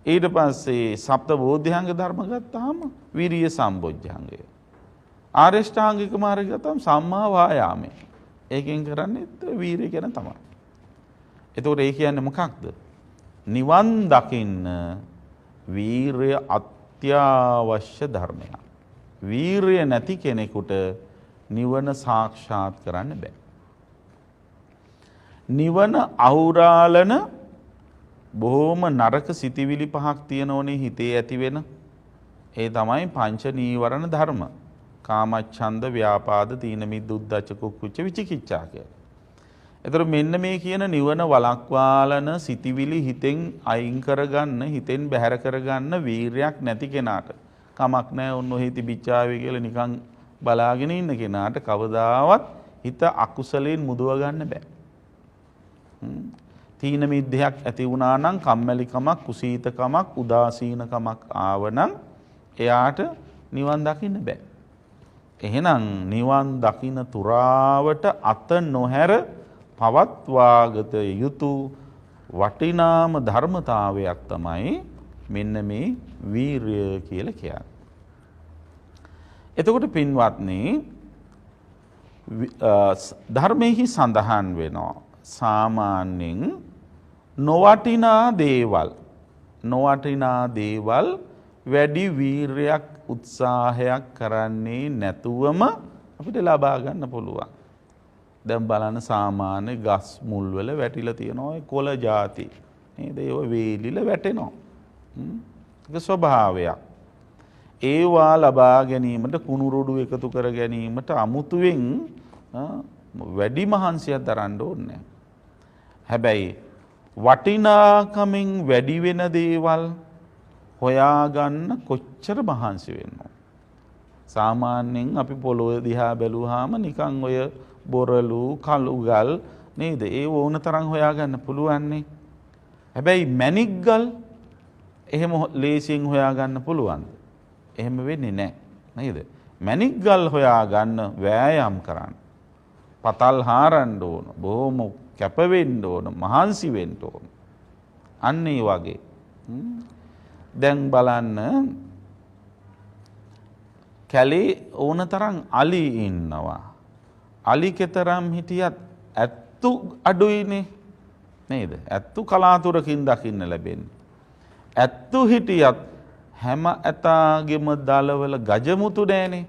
ඊට පස්සේ සප්ත බෝධ්‍යංග ධර්ම ගත්තාම විරිය සම්බොජ්ජංගය, ආර්ය ශ්‍රාංගික මාර්ගය ගත්තාම සම්මා වායාමය. ඒකෙන් කරන්නේ වීරිය ගැන තමයි. එතකොට ඒ කියන්නේ මොකක්ද? නිවන් දකින්න වීරිය අත්‍යවශ්‍ය ධර්මයක්. වීරිය නැති කෙනෙකුට නිවන සාක්ෂාත් කරන්න බෑ. නිවන අහුරාලන බොහොම නරක සිතිවිලි පහක් තියෙනෝනේ හිතේ ඇති වෙන. ඒ තමයි පංච නීවරණ ධර්ම. කාමච්ඡන්ද, ව්‍යාපාද, තීන මිද්ද, උද්ධච්ච, කුක්කුච්ච, විචිකිච්ඡා කියලා. ඒතර මෙන්න මේ කියන නිවන වළක්වාලන සිතිවිලි හිතෙන් අයින් කරගන්න, හිතෙන් බැහැර කරගන්න වීරයක් නැති කෙනාට කමක් නැහැ. ඔන්න ඔහි තිබිච්චාවේ කියලා නිකන් බලාගෙන ඉන්න කෙනාට කවදාවත් හිත අකුසලයෙන් මුදව ගන්න බෑ. තීන මිද්දයක් ඇති වුණා නම්, කම්මැලිකමක්, කුසීතකමක්, උදාසීනකමක් ආවනම් එයාට නිවන් දකින්න බෑ. එහෙනම් නිවන් දකින තුරාවට අත නොහැර පවත්වාගත යුතු වටිනාම ධර්මතාවයක් තමයි මෙන්න මේ වීරය කියලා කියන්නේ. එතකොට පින්වත්නි ධර්මයේ සඳහන් වෙනවා සාමාන්‍යයෙන් නොවටිනා දේවල් වැඩි වීරයක් උත්සාහයක් කරන්නේ නැතුවම අපිට ලබා ගන්න පුළුවන්. දැන් බලන්න සාමාන්‍ය ගස් මුල් වල වැටිලා තියෙනවා ඒ කොළ ಜಾති. නේද? ඒව වේලිලා වැටෙනවා. ඒක ස්වභාවයක්. ඒවා ලබා ගැනීමට කුණුරුඩු එකතු කර ගැනීමට අමුතුවෙන් වැඩි මහන්සියක් දරන්න ඕනේ. හැබැයි වටිනාකමින් වැඩි වෙන දේවල් හොයාගන්න කොච්චර මහන්සි වෙන්නව. සාමාන්‍යයෙන් අපි පොළොව දිහා බැලුවාම නිකන් ඔය බොරළු කළුගල් නේද? ඒ ඕන තරම් හොයාගන්න පුළුවන් නේ. හැබැයි මැණික් ගල් එහෙම ලේසියෙන් හොයාගන්න පුළුවන්ද? එහෙම වෙන්නේ නැහැ නේද? මැණික් ගල් හොයාගන්න වෑයම් කරන්න. පතල් හාරන්න ඕන. බොහොම කැප වෙන්න ඕන. මහන්සි වෙන්න ඕන. අන්න ඒ වගේ. දැන් බලන්න කැලේ ඕන තරම් අලි ඉන්නවා. අලි කෙතරම් හිටියත් ඇත්තු අඩුයිනේ නේද? ඇත්තු කලාතුරකින් දකින්න ලැබෙන්නේ. ඇත්තු හිටියත් හැම ඇතාගෙම දලවල ගජමුතු නෑනේ.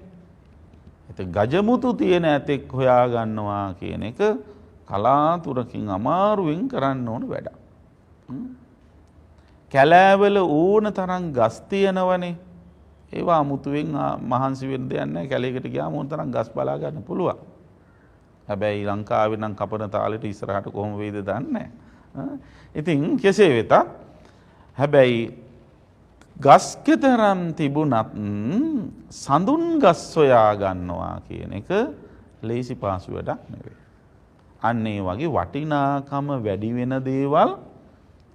ඒත් ගජමුතු තියෙන ඇතෙක් හොයා ගන්නවා කියන එක කලාතුරකින් අමාරුවෙන් කරන්න ඕන වැඩක්. කැලෑවල ඕන තරම් ගස් තියෙනවනේ. ඒවා අමුතුවෙන් මහන්සි වෙන්න දෙයක් නැහැ. කැලේකට ගියාම ඕන තරම් ගස් බලා ගන්න පුළුවන්. හැබැයි ලංකාවේ නම් කපන තාලෙට ඉස්සරහට කොහොම වෙයිද දන්නේ නැහැ. ඉතින් කෙසේ වෙතත් හැබැයි ගස් කෙතරම් තිබුණත් සඳුන් ගස් සොයා ගන්නවා කියන එක ලේසි පාසු වැඩක් නෙවෙයි. අන්න ඒ වගේ වටිනාකම වැඩි වෙන දේවල්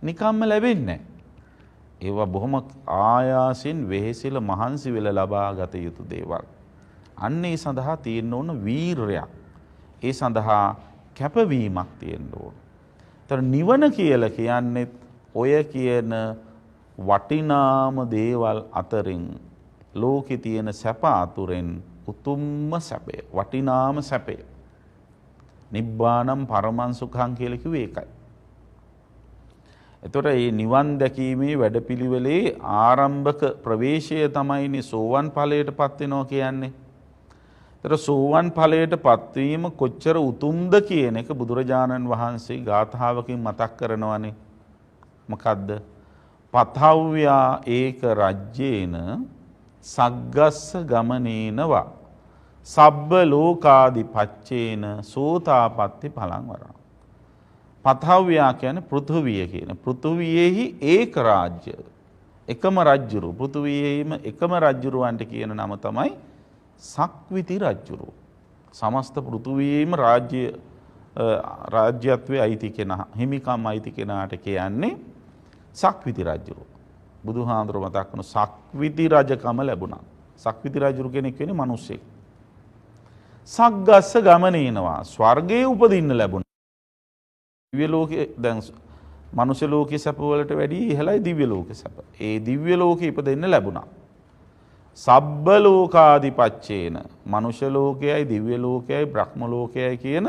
නිකම්ම ලැබෙන්නේ නැහැ. ඒවා බොහොම ආයාසෙන් වෙහෙසිලා මහන්සි වෙලා ලබා ගත යුතු දේවල්. අන්න ඒ සඳහා තියෙන්න ඕන වීරයක්. ඒ සඳහා කැපවීමක් තියෙන්න ඕන. ඒතර නිවන කියලා කියන්නේ ඔය කියන වටිනාම දේවල් අතරින් ලෝකේ තියෙන සැප අතුරෙන් උතුම්ම සැපය, වටිනාම සැපය. නිබ්බානම් පරමං සුඛං කියලා කිව්වේ ඒකයි. එතකොට මේ නිවන් දැකීමේ වැඩපිළිවෙලේ ආරම්භක ප්‍රවේශය තමයිනේ සෝවන් ඵලයටපත් වෙනවා කියන්නේ. ඒතර සෝවන් ඵලයටපත් වීම කොච්චර උතුම්ද කියන එක බුදුරජාණන් වහන්සේ ගාථාවකින් මතක් කරනවානේ. මොකද්ද? පතව්‍යා ඒක රජ්‍යේන සග්ගස්ස ගමනේනවා සබ්බ ලෝකාදි පච්චේන සෝතාපට්ටි පලං වරං. පතව්‍යා කියන්නේ පෘථුවිය කියන. පෘථුවියෙහි ඒක රාජ්‍ය. එකම රජ්ජුරු. පෘථුවියෙහිම එකම රජ්ජුරුවන්ට කියන නම තමයි සක්විති රජ්ජුරුව. සමස්ත පෘථුවියෙහිම රාජ්‍යත්වයේ අයිති කෙනා, හිමිකම් අයිති කෙනාට කියන්නේ සක්විති රජුරුව. බුදුහාඳුර මතක් කරන සක්විති රජකම ලැබුණා. සක්විති රජුරු කෙනෙක් වෙන්නේ මිනිස්සෙක්. සග්ගස්ස ගමනේනවා ස්වර්ගයේ උපදින්න ලැබුණා. දිව්‍ය ලෝකේ දැන් මනුෂ්‍ය ලෝකේ සැප වලට වැඩිය ඉහළයි දිව්‍ය ලෝකේ සැප. ඒ දිව්‍ය ලෝකේ ඉපදෙන්න ලැබුණා. සබ්බ ලෝකාදිපච්චේන මනුෂ්‍ය ලෝකයයි දිව්‍ය ලෝකයයි බ්‍රහ්ම ලෝකයයි කියන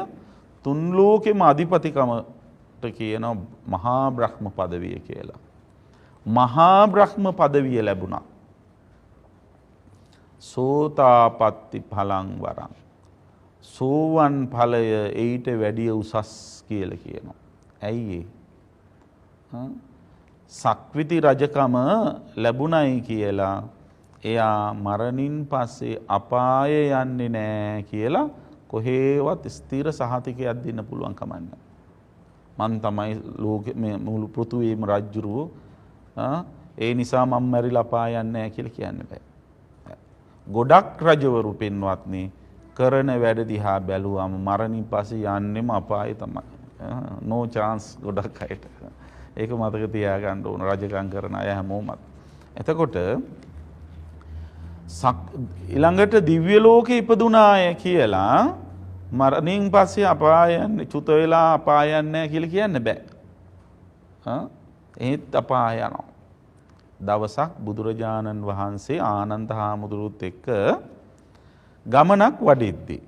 තුන් ලෝකෙම අධිපතිකමට කියන මහා බ්‍රහ්ම පදවිය කියලා. මහා බ්‍රහ්ම පදවිය ලැබුණා. සෝතාපට්ටි පලං වරං. සෝවන් ඵලය ඊට වැඩිය උසස් කියලා කියනවා. ඇයි ඒ? සක්විති රජකම ලැබුණයි කියලා එයා මරණින් පස්සේ අපායේ යන්නේ නැහැ කියලා කොහේවත් ස්ථිර සහතිකයක් දෙන්න පුළුවන් කමන්නේ. මං තමයි ලෝකෙ මේ මුළු පෘථුවියේම රජ්ජුරුව. ඒ නිසා මම මැරිලා අපාය යන්නේ නැහැ කියලා කියන්න බෑ. ගොඩක් රජවරු පින්වත්නි කරන වැඩ දිහා බැලුවම මරණින් පස්සේ යන්නෙම අපාය තමයි. no chance ගොඩක් අයට. ඒක මතක තියාගන්න ඕන රජකම් කරන අය හැමෝමත්. එතකොට ඊළඟට දිව්‍ය ලෝකේ ඉපදුනාය කියලා මරණින් පස්සේ අපායන් චුත වෙලා අපායන් නැහැ කියලා කියන්න බෑ. ඒත් අපාය යනවා. දවසක් බුදුරජාණන් වහන්සේ ආනන්ද හාමුදුරුවොත් එක්ක ගමනක් වඩිද්දී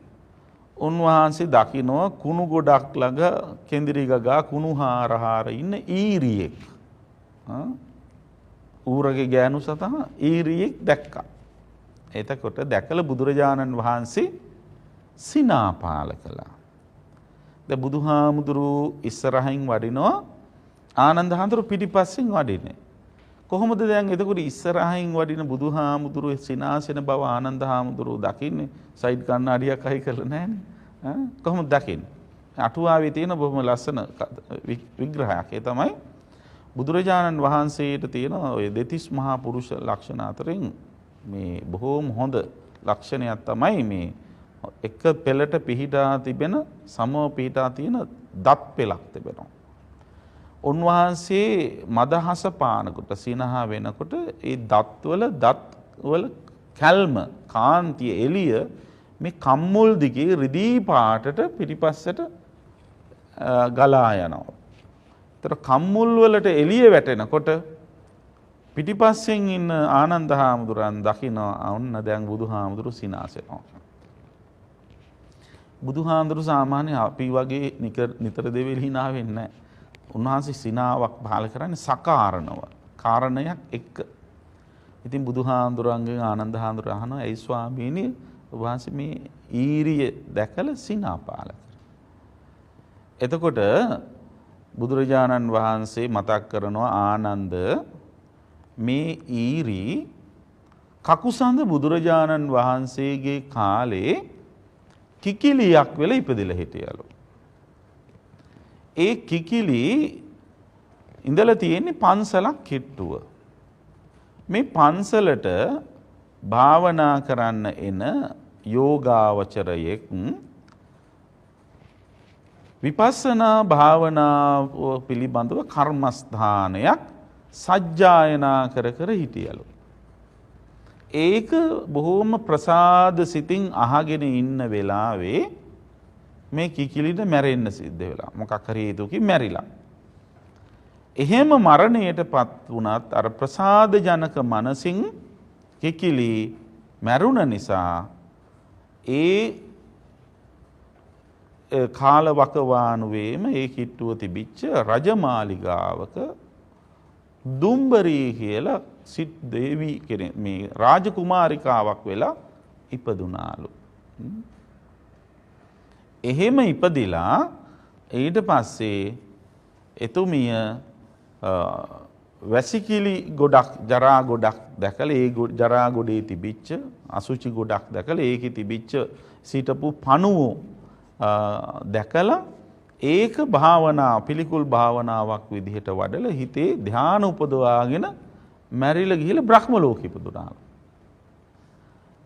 උන්වහන්සේ දකිනවා කුණු ගොඩක් ළඟ කෙඳිරි ගගා කුණු හාර ඉන්න ඊරියෙක්. ඌරගේ ගෑනු සතහ ඊරියෙක් දැක්කා. එතකොට දැකලා බුදුරජාණන් වහන්සේ සිනාපාල කළා. දැන් බුදුහාමුදුරුවෝ ඉස්සරහින් වඩිනවා ආනන්ද හාමුදුරුවෝ පිටිපස්සෙන් වඩින්නේ. කොහොමද දැන් එතකොට ඉස්සරහින් වඩින බුදුහාමුදුරුවෝ සිනාසෙන බව ආනන්ද හාමුදුරුවෝ දකින්නේ? සයිඩ් කණ්ණාඩියක් අහි කරලා නැහැනේ. කොහොමද දකින්නේ? අටුවාවේ තියෙන බොහොම ලස්සන විග්‍රහයක්. ඒ තමයි බුදුරජාණන් වහන්සේට තියෙන ඔය දෙතිස් මහා පුරුෂ ලක්ෂණ අතරින් මේ බොහෝම හොඳ ලක්ෂණයක් තමයි මේ එක පෙළට පිහිටා තිබෙන සමව පිහිටා තියෙන දත් පෙළක් තිබෙනවා. උන්වහන්සේ මදහස පානකොට සිනහ වෙනකොට ඒ දත්වල කැල්ම කාන්තිය එළිය මේ කම්මුල් දිගේ රිදී පාටට පිටිපස්සට ගලා යනවා. ඒතර කම්මුල් වලට එළිය වැටෙනකොට පිටිපස්සෙන් ඉන්න ආනන්ද හාමුදුරන් දකිනවා ඔන්න දැන් බුදුහාමුදුරු සිනාසෙනවා. බුදුහාමුදුරු සාමාන්‍ය අපි වගේ නිතර දෙවිලි hina වෙන්නේ නැහැ. උන්වහන්සේ සිනාවක් පහල කරන්නේ සකාරණව කාරණයක් එක්ක. ඉතින් බුදුහාමුදුරන්ගෙන් ආනන්ද හාමුදුර අහනවා "ඒ ස්වාමීනි වහන්සේ මේ ඊරිය දැකලා සිනා පහල කරා." එතකොට බුදුරජාණන් වහන්සේ මතක් කරනවා ආනන්ද මේ ඊරි කකුසඳ බුදුරජාණන් වහන්සේගේ කාලේ කිකිලියක් වෙලා ඉපදිලා හිටියලු. ඒ කිකිලි ඉඳලා තියෙන්නේ පන්සලක් කිට්ටුව. මේ පන්සලට භාවනා කරන්න එන යෝගාවචරයෙක් විපස්සනා භාවනාව පිළිබඳව කර්මස්ථානයක් සජ්ජායනා කර කර හිටියලු. ඒක බොහෝම ප්‍රසාද සිතින් අහගෙන ඉන්න වෙලාවේ මේ කිකිලිට මැරෙන්න සිද්ධ වෙලා. මොකක් හරි හේතුවකින් මැරිලා. එහෙම මරණයටපත් වුණත් අර ප්‍රසාද ජනක මනසින් කිකිලි මැරුණ නිසා ඒ කාලවකවානුවේම ඒ කිට්ටුව තිබිච්ච රජමාලිගාවක දුම්බරී කියලා සිත් දේවී කෙනෙක් මේ රාජකුමාරිකාවක් වෙලා ඉපදුනාලු. එහෙම ඉපදිලා ඊට පස්සේ එතුමිය වැසිකිලි ගොඩක් ජරා ගොඩක් දැකලා ඒ ජරා ගොඩේ තිබිච්ච අසුචි ගොඩක් දැකලා ඒකේ තිබිච්ච සිටපු පණුව දැකලා ඒක භාවනා පිළිකුල් භාවනාවක් විදිහට වඩලා හිතේ ධානය උපදවාගෙන මැරිලා ගිහිල්ලා බ්‍රහ්ම ලෝකෙ ඉපදුනා.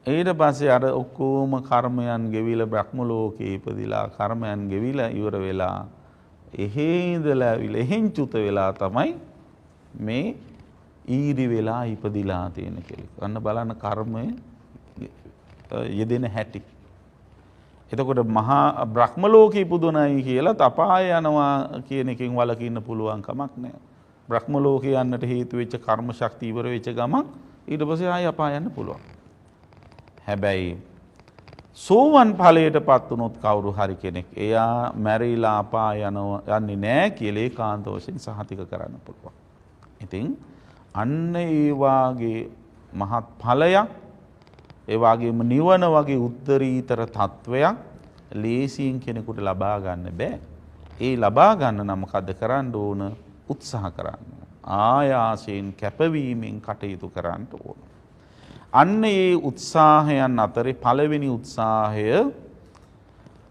ඊට පස්සේ අර ඔක්කොම කර්මයන් ගෙවිලා බ්‍රහ්ම ලෝකේ ඉපදිලා කර්මයන් ගෙවිලා ඉවර වෙලා එහෙ ඉඳලා ඇවිල්ලා එහෙන් චුත වෙලා තමයි මේ ඊරි වෙලා ඉපදිලා තියෙන කියලා. අන්න බලන්න කර්මය යෙදෙන හැටි. එතකොට මහා බ්‍රහ්ම ලෝකෙ ඉපදුණයි කියලා තපාය යනවා කියන එකෙන් වළකින්න පුළුවන් කමක් නැහැ. බ්‍රහ්ම ලෝකෙ යන්නට හේතු වෙච්ච කර්ම ශක්තිය ඉවර වෙච්ච ගමන් ඊට පස්සේ ආය අපාය යන්න පුළුවන්. හැබැයි සෝවන් ඵලයටපත් වුණොත් කවුරු හරි කෙනෙක් එයා මැරිලා අපාය යන්නේ නැහැ කියලා ඒකාන්ත වශයෙන් සහතික කරන්න පුළුවන්. ඉතින් අන්න ඒ වාගේ මහත් ඵලයක් ඒ වගේම නිවන වගේ උත්තරීතර තත්වයක් ලේසියෙන් කෙනෙකුට ලබා ගන්න බෑ. ඒ ලබා ගන්න නම් මොකද කරන්න ඕන? උත්සාහ කරන්න. ආයාසයෙන් කැපවීමෙන් කටයුතු කරන්න ඕන. අන්න ඒ උත්සාහයන් අතරේ පළවෙනි උත්සාහය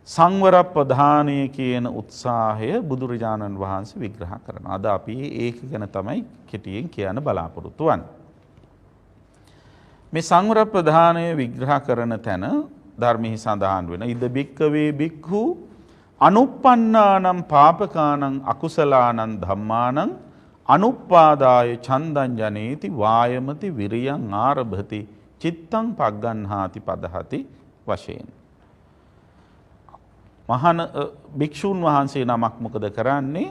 සංවර ප්‍රධානය කියන උත්සාහය බුදුරජාණන් වහන්සේ විග්‍රහ කරනවා. අද අපි ඒක ගැන තමයි කෙටියෙන් කියන්න බලාපොරොත්තු වෙන්නේ. මේ සංවර ප්‍රධානය විග්‍රහ කරන තැන ධර්මෙහි සඳහන් වෙන ඉද බික්කවේ බික්ඛු අනුප්පන්නානම් පාපකානං අකුසලානං ධම්මානං අනුප්පාදාය ඡන්දං ජනේති වායමති විරියං ආරභති චිත්තං පග්ගන්හාති පදහති වශයෙන්. මහාන භික්ෂූන් වහන්සේ නමක් මොකද කරන්නේ?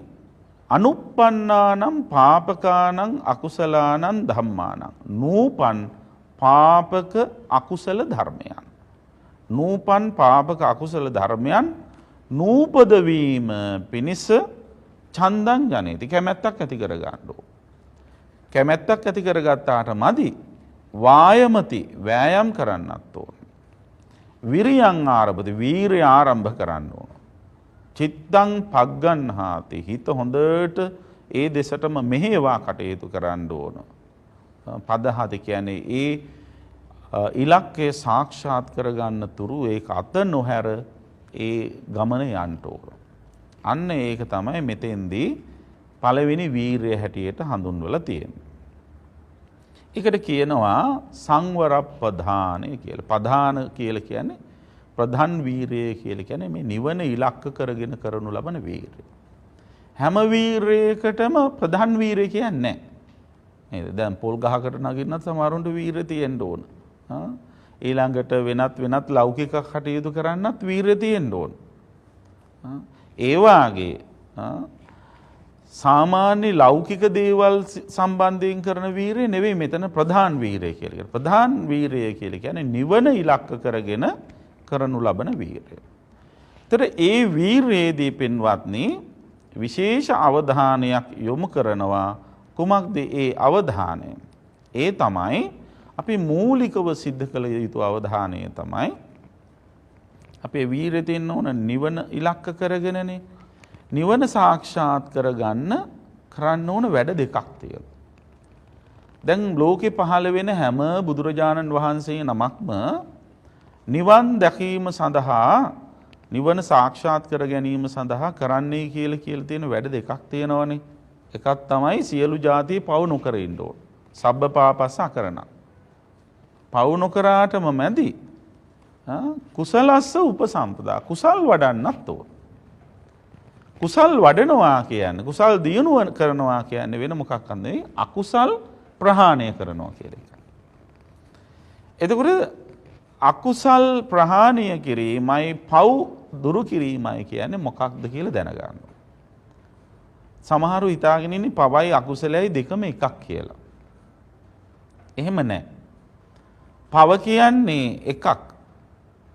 අනුප්පන්නානම් පාපකානං අකුසලානං ධම්මානං. නූපන් පාපක අකුසල ධර්මයන්. නූපන් පාපක අකුසල ධර්මයන් නූපදවීම පිණිස ඡන්දං ජනේති. කැමැත්තක් ඇති කර ගන්න ඕන. කැමැත්තක් ඇති කරගත්තාට මදි. වායමති වෑයම් කරන්නත් ඕන. විරියං ආරභති වීරය ආරම්භ කරන්න ඕන. චිත්තං පග්ගන්හාති හිත හොඳට ඒ දෙසටම මෙහෙවා කටයුතු කරන්න ඕන. පදහති කියන්නේ ඒ ඉලක්කය සාක්ෂාත් කරගන්න තුරු ඒක අත නොහැර ඒ ගමන යන්න ඕන. අන්න ඒක තමයි මෙතෙන්දී පළවෙනි වීරය හැටියට හඳුන්වලා තියෙන්නේ. ඒකට කියනවා සංවර ප්‍රධානය කියලා. ප්‍රධාන කියලා කියන්නේ ප්‍රධාන වීරය කියලා කියන්නේ මේ නිවන ඉලක්ක කරගෙන කරනු ලබන වීරය. හැම වීරයකටම ප්‍රධාන වීරය කියන්නේ නැහැ. නේද? දැන් පොල් ගහකට නගින්නත් සමහරුන්ට වීරය තියෙන්න ඕන. ඊළඟට වෙනත් ලෞකික කටයුතු කරන්නත් වීරය තියෙන්න ඕන. ඒ වාගේ සාමාන්‍ය ලෞකික දේවල් සම්බන්ධයෙන් කරන වීරය නෙවෙයි මෙතන ප්‍රධාන වීරය කියලා කියන්නේ. ප්‍රධාන වීරය කියලා කියන්නේ නිවන ඉලක්ක කරගෙන කරනු ලබන වීරය. ඒතර ඒ වීරයේදී පින්වත්නි විශේෂ අවධානයක් යොමු කරනවා. කුමක්ද ඒ අවධානය? ඒ තමයි අපි මූලිකව සිද්ධ කළ යුතු අවධානය තමයි අපේ වීරය තියෙන්න ඕන නිවන ඉලක්ක කරගෙනනේ. නිවන සාක්ෂාත් කරන්න ඕන වැඩ දෙකක් තියෙනවා. දැන් ලෝකේ පහළ වෙන හැම බුදුරජාණන් වහන්සේ නමක්ම නිවන් දැකීම සඳහා නිවන සාක්ෂාත් කර ගැනීම සඳහා කරන්නේ කියලා තියෙන වැඩ දෙකක් තියෙනවනේ. එකක් තමයි සියලු જાති පව් නොකර ඉන්න ඕන. සබ්බ පාපස්ස අකරණ. පව් නොකරාටම මැදි කුසලස්ස උපසම්පදා කුසල් වඩන්නත් ඕන. කුසල් වඩනවා කියන්නේ කුසල් දියුණුව කරනවා කියන්නේ වෙන මොකක්ද නෙවෙයි අකුසල් ප්‍රහාණය කරනවා කියන එක. එතකොට අකුසල් ප්‍රහාණය කිරීමයි පව් දුරු කිරීමයි කියන්නේ මොකක්ද කියලා දැනගන්න. සමහරු හිතාගෙන ඉන්නේ පවයි අකුසලයි දෙකම එකක් කියලා. එහෙම නැහැ. පව කියන්නේ එකක්.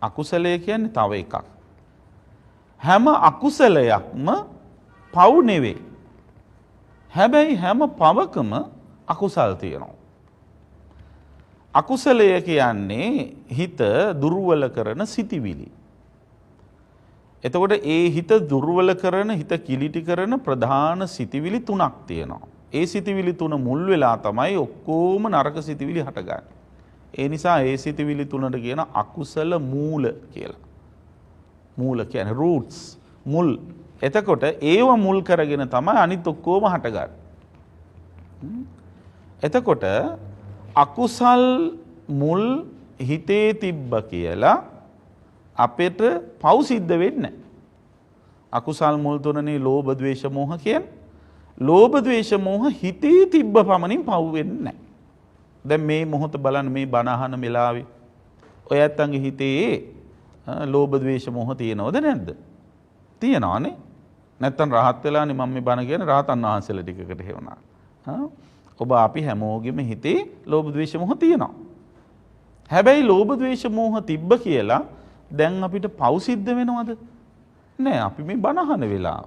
අකුසලය කියන්නේ තව එකක්. හැම අකුසලයක්ම පව් නෙවෙයි. හැබැයි හැම පවකම අකුසල් තියෙනවා. අකුසලය කියන්නේ හිත දුර්වල කරන සිතිවිලි. එතකොට ඒ හිත දුර්වල කරන හිත කිලිටි කරන ප්‍රධාන සිතිවිලි තුනක් තියෙනවා. ඒ සිතිවිලි තුන මුල් වෙලා තමයි ඔක්කොම නරක සිතිවිලි හටගන්නේ. ඒ නිසා ඒ සිතිවිලි තුනට කියන අකුසල මූල කියලා. මූල කියන්නේ roots මුල්. එතකොට ඒව මුල් කරගෙන තමයි අනිත් ඔක්කොම හටගන්නේ. එතකොට අකුසල් මුල් හිතේ තිබ්බ කියලා අපිට පව් සිද්ධ වෙන්නේ නැහැ. අකුසල් මුල් තුනනේ ලෝභ ද්වේෂ මෝහ කියන්නේ. ලෝභ ද්වේෂ මෝහ හිතේ තිබ්බ පමණින් පව් වෙන්නේ නැහැ. දැන් මේ මොහොත බලන්න මේ බණ අහන වෙලාවේ ඔය ඇත්තන්ගේ හිතේ ලෝභ ද්වේෂ මෝහ තියෙනවද නැද්ද? තියෙනවානේ. නැත්තම් රහත් වෙලානේ මම මේ බණ කියන රහතන් වහන්සේලා ටිකකට හේවනා. ඔබ අපි හැමෝගෙම හිතේ ලෝභ ද්වේෂ මෝහ තියෙනවා. හැබැයි ලෝභ ද්වේෂ මෝහ තිබ්බ කියලා දැන් අපිට පව් සිද්ධ වෙනවද? නෑ. අපි මේ බණ අහන වෙලාව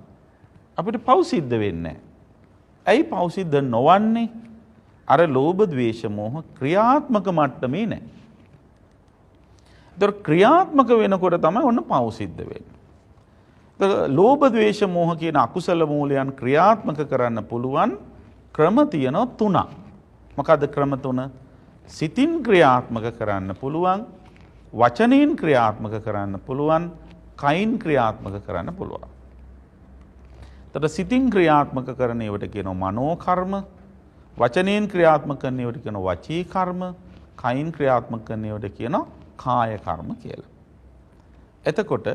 අපිට පව් සිද්ධ වෙන්නේ නෑ. ඇයි පව් සිද්ධ නොවන්නේ? අර ලෝභ ද්වේෂ මෝහ ක්‍රියාත්මක මට්ටමේ නෑ. ඒතර ක්‍රියාත්මක වෙනකොට තමයි ඔන්න පව් සිද්ධ වෙන්නේ. ලෝභ ද්වේෂ මෝහ කියන අකුසල මූලයන් ක්‍රියාත්මක කරන්න පුළුවන් ක්‍රම තියෙනවා තුනක්. මොකද්ද ක්‍රම තුන? සිතින් ක්‍රියාත්මක කරන්න පුළුවන්, වචනෙන් ක්‍රියාත්මක කරන්න පුළුවන්, කයින් ක්‍රියාත්මක කරන්න පුළුවන්. එතකොට සිතින් ක්‍රියාත්මක කරන ඒවට කියනවා මනෝ කර්ම, වචනෙන් ක්‍රියාත්මක කරන ඒවට කියනවා වචී කර්ම, කයින් ක්‍රියාත්මක කරන ඒවට කියනවා කාය කර්ම කියලා. එතකොට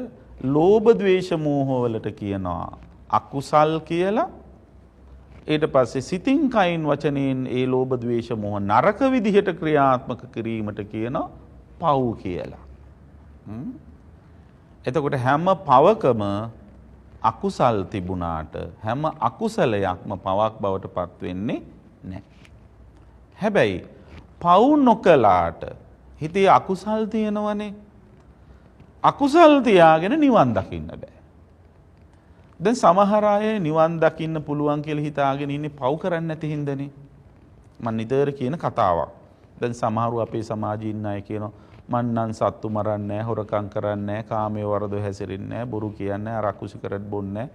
ලෝභ ද්වේෂ මෝහ වලට කියනවා අකුසල් කියලා, ඊට පස්සේ සිතින් කයින් වචනෙන් ඒ ලෝභ ද්වේෂ මොහ නරක විදිහට ක්‍රියාත්මක කිරීමට කියන පව් කියලා. එතකොට හැම පවකම අකුසල් තිබුණාට හැම අකුසලයක්ම පවක් බවට පත් වෙන්නේ නැහැ. හැබැයි පව් නොකලාට හිතේ අකුසල් තියෙනවනේ. අකුසල් තියාගෙන නිවන් දකින්න බෑ. දැන් සමහර අය නිවන් දකින්න පුළුවන් කියලා හිතාගෙන ඉන්නේ පව් කරන්නේ නැති හින්දානේ. මම නිතර කියන කතාවක්. දැන් සමහරු අපේ සමාජයේ ඉන්න අය කියනවා මං නම් සත්තු මරන්නේ නැහැ, හොරකම් කරන්නේ නැහැ, කාමයේ වරදො හැසිරෙන්නේ නැහැ, බොරු කියන්නේ නැහැ, අරක්කුසි කරත් බොන්නේ නැහැ.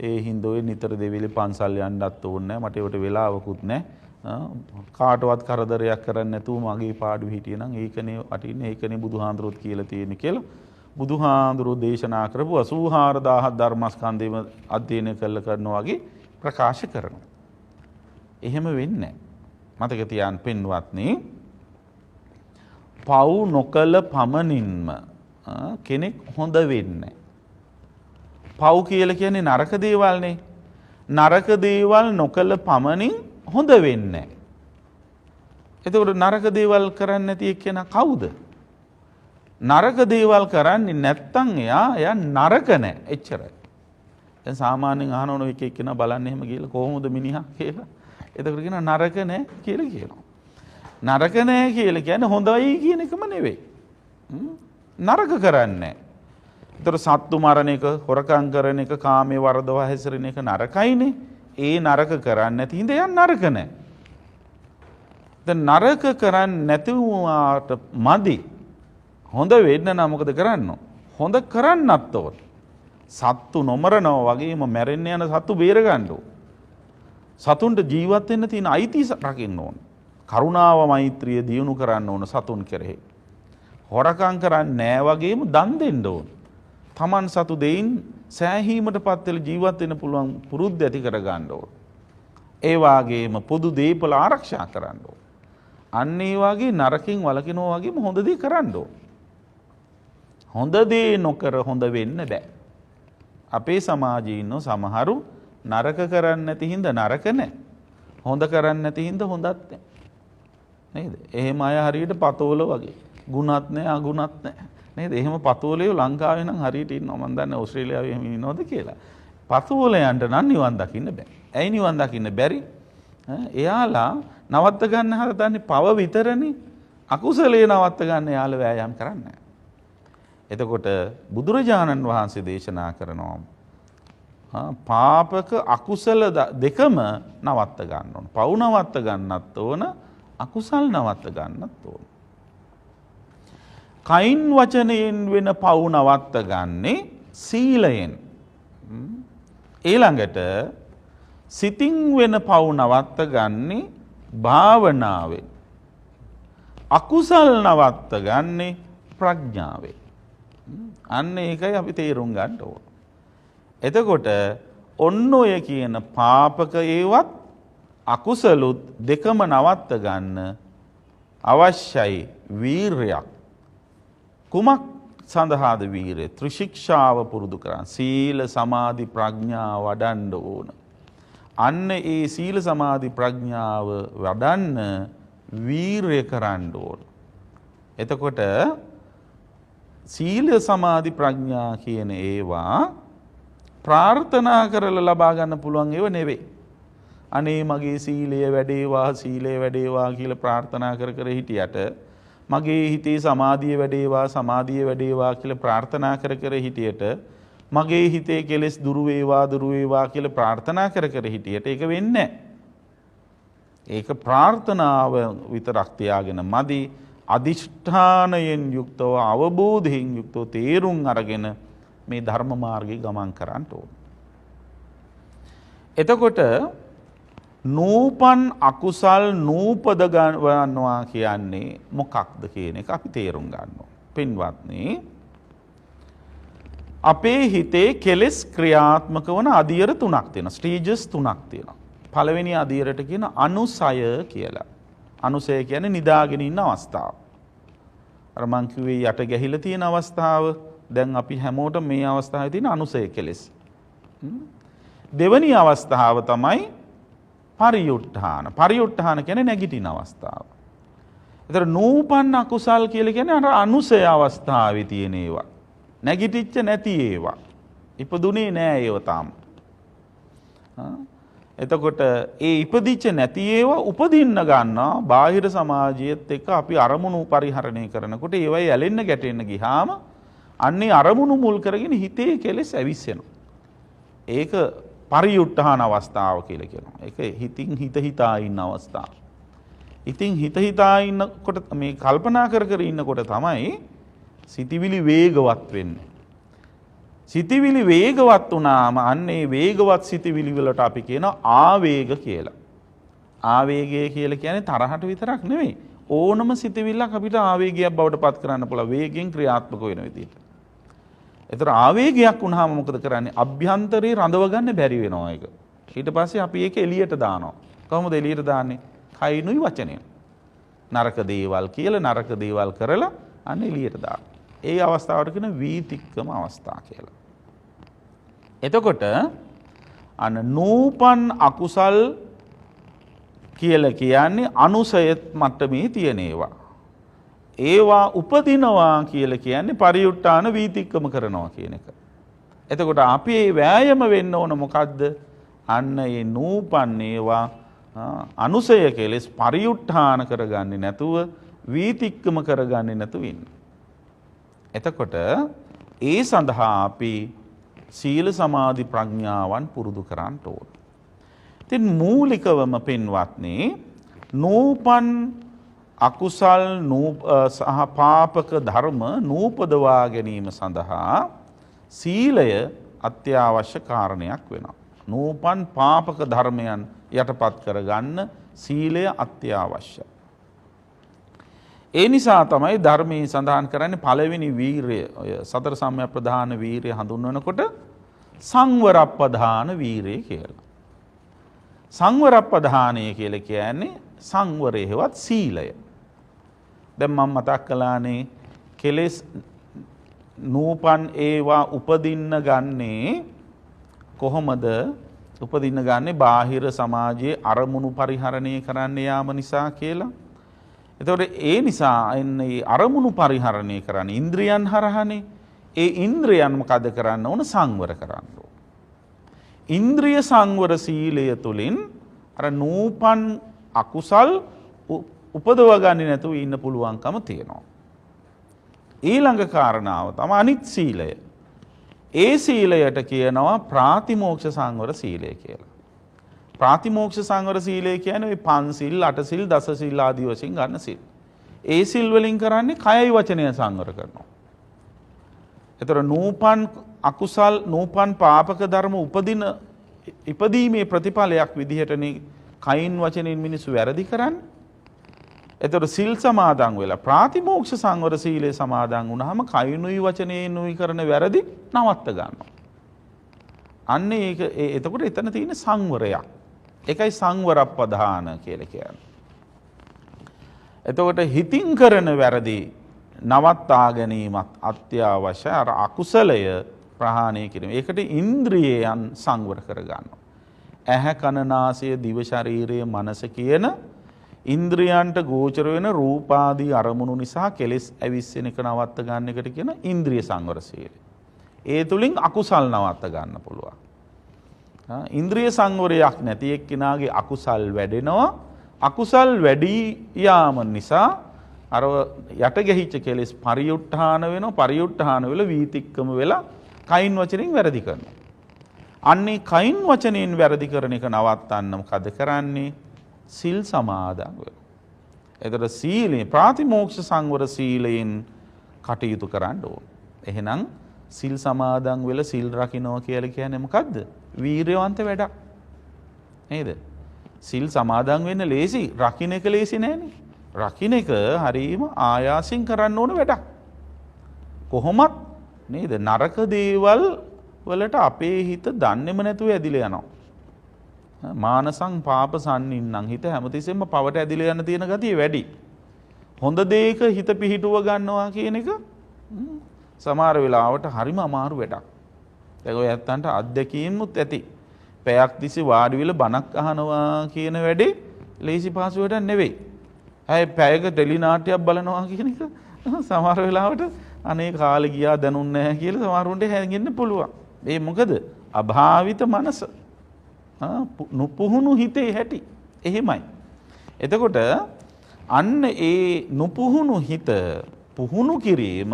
ඒ හින්දෝයේ නිතර දෙවිලි පන්සල් යන්නත් ඕනේ නැහැ. මට ඒකට වෙලාවකුත් නැහැ. කාටවත් කරදරයක් කරන්නේ නැතුව මගේ පාඩුවේ හිටියනම් ඒකනේ වටින්නේ, ඒකනේ බුදුහාඳුරුත් කියලා තියෙන්නේ කියලා. බුදුහාඳුරු දේශනා කරපු 84000 ධර්මස්කන්ධයම අධ්‍යයනය කරනවා වගේ ප්‍රකාශ කරනවා. එහෙම වෙන්නේ නැහැ. මතක තියාගන්න පින්වත්නි, පව් නොකල පමණින්ම කෙනෙක් හොඳ වෙන්නේ. පව් කියලා කියන්නේ නරක දේවල්නේ. නරක දේවල් නොකල පමණින් හොඳ වෙන්නේ. එතකොට නරක දේවල් කරන්නේ නැති එක්කෙනා කවුද? නරක දේවල් කරන්නේ නැත්තම් එයා නරක නැහැ. එච්චරයි. දැන් සාමාන්‍යයෙන් අහනවන එක එක්කෙනා බලන්න එහෙම කියලා කොහොමද මිනිහා කියලා. එතකොට කියනවා නරක නැහැ කියලා කියනවා. නරක නැහැ කියලා කියන්නේ හොඳයි කියන එකම නෙවෙයි. නරක කරන්නේ. ඒතර සත්තු මරණ එක, හොරකම් කරන එක, කාමයේ වරදවා හැසිරෙන එක නරකයිනේ. ඒ නරක කරන්නේ නැති හින්දා එයා නරක නැහැ. දැන් නරක කරන්නේ නැතිවට මදි. හොඳ වෙන්න නම් මොකද කරන්න? හොඳ කරන්නත් ඕන. සත්තු නොමරනවා වගේම මැරෙන්න යන සත්තු බේර ගන්න ඕන. සතුන්ට ජීවත් වෙන්න තියෙන අයිතිය රකින්න ඕන. කරුණාව මෛත්‍රිය දියුණු කරන්න ඕන සතුන් කෙරෙහි. හොරකම් කරන්නේ නැහැ වගේම දන් දෙන්න ඕන. Taman සතු දෙයින් සෑහීමටපත් වෙලා ජීවත් වෙන්න පුළුවන් පුරුද්ද ඇති කර ගන්න ඕන. ඒ වගේම පොදු දීපල ආරක්ෂා කරන්න ඕන. අන්න ඒ වගේ නරකින් වළකිනවා වගේම හොඳ දේ කරන්න ඕන. හොඳ දේ නොකර හොඳ වෙන්න බෑ. අපේ සමාජයේ ඉන්න සමහරු නරක කරන්නේ නැති හින්දා නරක නැහැ. හොඳ කරන්නේ නැති හින්දා හොඳත් නැහැ. නේද? එහෙම අය හරියට පතෝල වගේ. ගුණත් නැහැ, අගුණත් නැහැ. නේද? එහෙම පතෝලේ ලංකාවේ නම් හරියට ඉන්නවා. මම දන්නේ ඕස්ට්‍රේලියාවේ එහෙම ඉන්නවද කියලා. පතෝලයන්ට නම් නිවන් දකින්න බෑ. ඇයි නිවන් දකින්න බැරි? එයාලා නවත්ත ගන්න හදන්නේ පව විතරනේ. අකුසලයේ නවත්ත ගන්න එයාලා වෑයම් කරන්නේ නැහැ. එතකොට බුදුරජාණන් වහන්සේ දේශනා කරනවා පාපක අකුසල දෙකම නවත්ත ගන්න ඕන. පව් නවත්ත ගන්නත් ඕන, අකුසල් නවත්ත ගන්නත් ඕන. කයින් වචනයෙන් වෙන පව් නවත්ත ගන්නේ සීලයෙන්. ඊළඟට සිතින් වෙන පව් නවත්ත ගන්නේ භාවනාවෙන්. අකුසල් නවත්ත ගන්නේ ප්‍රඥාවෙන්. අන්න ඒකයි අපි තේරුම් ගන්න ඕන. එතකොට ඔන්න ඔය කියන පාපක ඒවත් අකුසලුත් දෙකම නවත්ත ගන්න අවශ්‍යයි වීරයක්. කුමක් සඳහාද වීරය? ත්‍රිශික්ෂාව පුරුදු කරන්න. සීල සමාධි ප්‍රඥා වඩන්න ඕන. අන්න ඒ සීල සමාධි ප්‍රඥාව වඩන්න වීරය කරන්න ඕන. එතකොට සීල සමාධි ප්‍රඥා කියන ඒවා ප්‍රාර්ථනා කරලා ලබා ගන්න පුළුවන් ඒවා නෙවෙයි. අනේ මගේ සීලය වැඩේවා, සීලය වැඩේවා කියලා ප්‍රාර්ථනා කර කර හිටියට, මගේ හිතේ සමාධිය වැඩේවා, සමාධිය වැඩේවා කියලා ප්‍රාර්ථනා කර කර හිටියට, මගේ හිතේ කෙලෙස් දුරු වේවා, දුරු වේවා කියලා ප්‍රාර්ථනා කර කර හිටියට ඒක වෙන්නේ නැහැ. ඒක ප්‍රාර්ථනාව විතරක් තියාගෙන මදි. අදිෂ්ඨානයෙන් යුක්තව, අවබෝධයෙන් යුක්තව තේරුම් අරගෙන මේ ධර්ම මාර්ගයේ ගමන් කරන්න ඕන. එතකොට නූපන් අකුසල් නූපද ගන්නවා කියන්නේ මොකක්ද කියන එක අපි තේරුම් ගන්න ඕන. පින්වත්නි, අපේ හිතේ කෙලෙස් ක්‍රියාත්මක වන අදියර තුනක් තියෙනවා. ස්ටේජස් තුනක් තියෙනවා. පළවෙනි අදියරට කියන අනුසය කියලා. අනුසය කියන්නේ නිදාගෙන ඉන්න අවස්ථාව. අර මං කිව්වේ යට ගැහිලා තියෙන අවස්ථාව. දැන් අපි හැමෝටම මේ අවස්ථාවේ තියෙන අනුසය කෙලෙස්. දෙවැනි අවස්ථාව තමයි පරියුට්ඨාන. පරියුට්ඨාන කියන්නේ නැගිටින අවස්ථාව. ඒතර නූපන් අකුසල් කියලා කියන්නේ අර අනුසය අවස්ථාවේ තියෙන ඒවා. නැගිටිච්ච නැති ඒවා. ඉපදුනේ නෑ ඒව තාම. එතකොට ඒ ඉපදිච්ච නැති ඒවා උපදින්න ගන්නවා බාහිර සමාජයේත් එක්ක අපි අරමුණු පරිහරණය කරනකොට ඒවයි ඇලෙන්න ගැටෙන්න ගියාම අන්නේ අරමුණු මුල් කරගෙන හිතේ කෙලෙස් ඇවිස්සෙනවා. ඒක පරියුට්ඨාන අවස්ථාව කියලා කියනවා. ඒක හිතින් හිතා ඉන්න අවස්ථාව. ඉතින් හිතා ඉන්නකොට මේ කල්පනා කර ඉන්නකොට තමයි සිතිවිලි වේගවත් වෙන්නේ. සිතිවිලි වේගවත් වුණාම අන්නේ වේගවත් සිතිවිලි වලට අපි කියනවා ආවේග කියලා. ආවේගය කියලා කියන්නේ තරහට විතරක් නෙවෙයි. ඕනම සිතිවිල්ලක් අපිට ආවේගයක් බවට පත් කරන්න පුළුවන් වේගෙන් ක්‍රියාත්මක වෙන විදිහට. ඒතර ආවේගයක් වුණාම මොකද කරන්නේ? අභ්‍යන්තරේ රඳව ගන්න බැරි වෙනවා ඒක. ඊට පස්සේ අපි ඒක එළියට දානවා. කොහොමද එළියට දාන්නේ? කයිනුයි වචනයෙන්. නරක දේවල් කියලා නරක දේවල් කරලා අන්න එළියට දානවා. ඒ අවස්ථාවට කියන වීතික්කම අවස්ථා කියලා. එතකොට අන්න නූපන් අකුසල් කියලා කියන්නේ අනුසය මට්ටමේ තියෙන ඒවා. ඒවා උපදිනවා කියලා කියන්නේ පරියුට්ඨාන වීතික්කම කරනවා කියන එක. එතකොට අපි මේ වෑයම වෙන්න ඕන මොකද්ද? අන්න ඒ නූපන් ඒවා අනුසය කෙලෙස් පරියුට්ඨාන කරගන්නේ නැතුව වීතික්කම කරගන්නේ නැතුව ඉන්න. එතකොට ඒ සඳහා අපි සීල සමාධි ප්‍රඥාවන් පුරුදු කරන්න ඕන. ඉතින් මූලිකවම පින්වත්නි නූපන් අකුසල් සහ පාපක ධර්ම නූපදවා ගැනීම සඳහා සීලය අත්‍යවශ්‍ය කාරණයක් වෙනවා. නූපන් පාපක ධර්මයන් යටපත් කරගන්න සීලය අත්‍යවශ්‍යයි. ඒ නිසා තමයි ධර්මයේ සඳහන් කරන්නේ පළවෙනි වීරය ඔය සතර සම්‍යක් ප්‍රධාන වීරය හඳුන්වනකොට සංවරප්පදාන වීරය කියලා. සංවරප්පදානය කියලා කියන්නේ සංවරය හෙවත් සීලය. දැන් මම මතක් කළානේ කෙලෙස් නූපන් ඒවා උපදින්න ගන්නේ කොහොමද? උපදින්න ගන්නේ බාහිර සමාජයේ අරමුණු පරිහරණය කරන්න යාම නිසා කියලා. එතකොට ඒ නිසා එන්නේ අරමුණු පරිහරණය කරන්න ඉන්ද්‍රියන් හරහානේ. ඒ ඉන්ද්‍රියන් මොකද කරන්න ඕන? සංවර කරන්න ඕන. ඉන්ද්‍රිය සංවර සීලය තුලින් අර නූපන් අකුසල් උපදව ගන්නේ නැතුව ඉන්න පුළුවන්කම තියෙනවා. ඊළඟ කාරණාව තමයි අනිත් සීලය. ඒ සීලයට කියනවා ප්‍රාතිමෝක්ෂ සංවර සීලය කියලා. ප්‍රාතිමෝක්ෂ සංවර සීලය කියන්නේ මේ පන්සිල්, අටසිල්, දසසිල් ආදී වශයෙන් ගන්න සිල්. ඒ සිල් වලින් කරන්නේ කයයි වචනය සංවර කරනවා. ඒතර නූපන් අකුසල්, නූපන් පාපක ධර්ම ඉපදීමේ ප්‍රතිඵලයක් විදිහටනේ කයින් වචනෙන් මිනිස්සු වැරදි කරන්නේ. ඒතර සිල් සමාදන් වෙලා ප්‍රාතිමෝක්ෂ සංවර සීලේ සමාදන් වුණාම කයිනුයි වචනේනුයි කරන වැරදි නවත්ත ගන්නවා. අන්න ඒක එතකොට එතන තියෙන සංවරයක්. ඒකයි සංවරප්පදාන කියලා කියන්නේ. එතකොට හිතින් කරන වැරදි නවත්තා ගැනීමත් අත්‍යවශ්‍ය. අර අකුසලය ප්‍රහාණය කිරීම. ඒකට ඉන්ද්‍රියයන් සංවර කර ගන්නවා. ඇහැ, කන, නාසය, දිව, ශරීරය, මනස කියන ඉන්ද්‍රියන්ට ගෝචර වෙන රූපාදී අරමුණු නිසා කෙලෙස් ඇවිස්සෙන එක නවත්ත ගන්න එකට කියන ඉන්ද්‍රිය සංවර සීලය. ඒ තුලින් අකුසල් නවත්ත ගන්න පුළුවන්. ඉන්ද්‍රිය සංවරයක් නැති එක්කිනාගේ අකුසල් වැඩෙනවා. අකුසල් වැඩි යාම නිසා අර යට ගැහිච්ච කෙලෙස් පරියුට්ඨාන වෙනවා. පරියුට්ඨාන වෙල වීතික්කම වෙලා කයින් වචනෙන් වැරදි කරනවා. අන්නේ කයින් වචනෙන් වැරදි කරන එක නවත්තන්න මොකද කරන්නේ? සිල් සමාදන් වෙනවා. එතකොට සීලේ ප්‍රාතිමෝක්ෂ සංවර සීලයෙන් කටයුතු කරන්න ඕන. එහෙනම් සිල් සමාදන් වෙලා සිල් රකින්නවා කියලා කියන්නේ මොකද්ද? වීරයවන්ත වැඩක්. නේද? සිල් සමාදන් වෙන්න ලේසි, රකින්න එක ලේසි නෑනේ. රකින්න එක හරීම ආයාසයෙන් කරන්න ඕන වැඩක්. කොහොමත් නේද? නරක දේවල් වලට අපේ හිත දන්නේම නැතුව ඇදිලා යනවා. මානසං පාප සන්නින්නම් හිත හැමතිස්සෙම පවට ඇදිලා යන තියෙන ගතිය වැඩි. හොඳ දෙයක හිත පිහිටුව ගන්නවා කියන එක සමහර වෙලාවට හරිම අමාරු වැඩක්. ඒක ඔය ඇත්තන්ට අත්දැකීම්මුත් ඇති. පැයක් තිස්සේ වාඩි වෙලා බණක් අහනවා කියන වැඩේ ලේසි පහසු වැඩක් නෙවෙයි. අය පැයක ටෙලි නාට්‍යයක් බලනවා කියන එක සමහර වෙලාවට අනේ කාලේ ගියා දැනුන්නේ නැහැ කියලා සමහරුන්ට හැංගෙන්න පුළුවන්. ඒ මොකද? අභාවිත මනස. නුපුහුණු හිතේ හැටි. එහෙමයි. එතකොට අන්න ඒ නුපුහුණු හිත පුහුණු කිරීම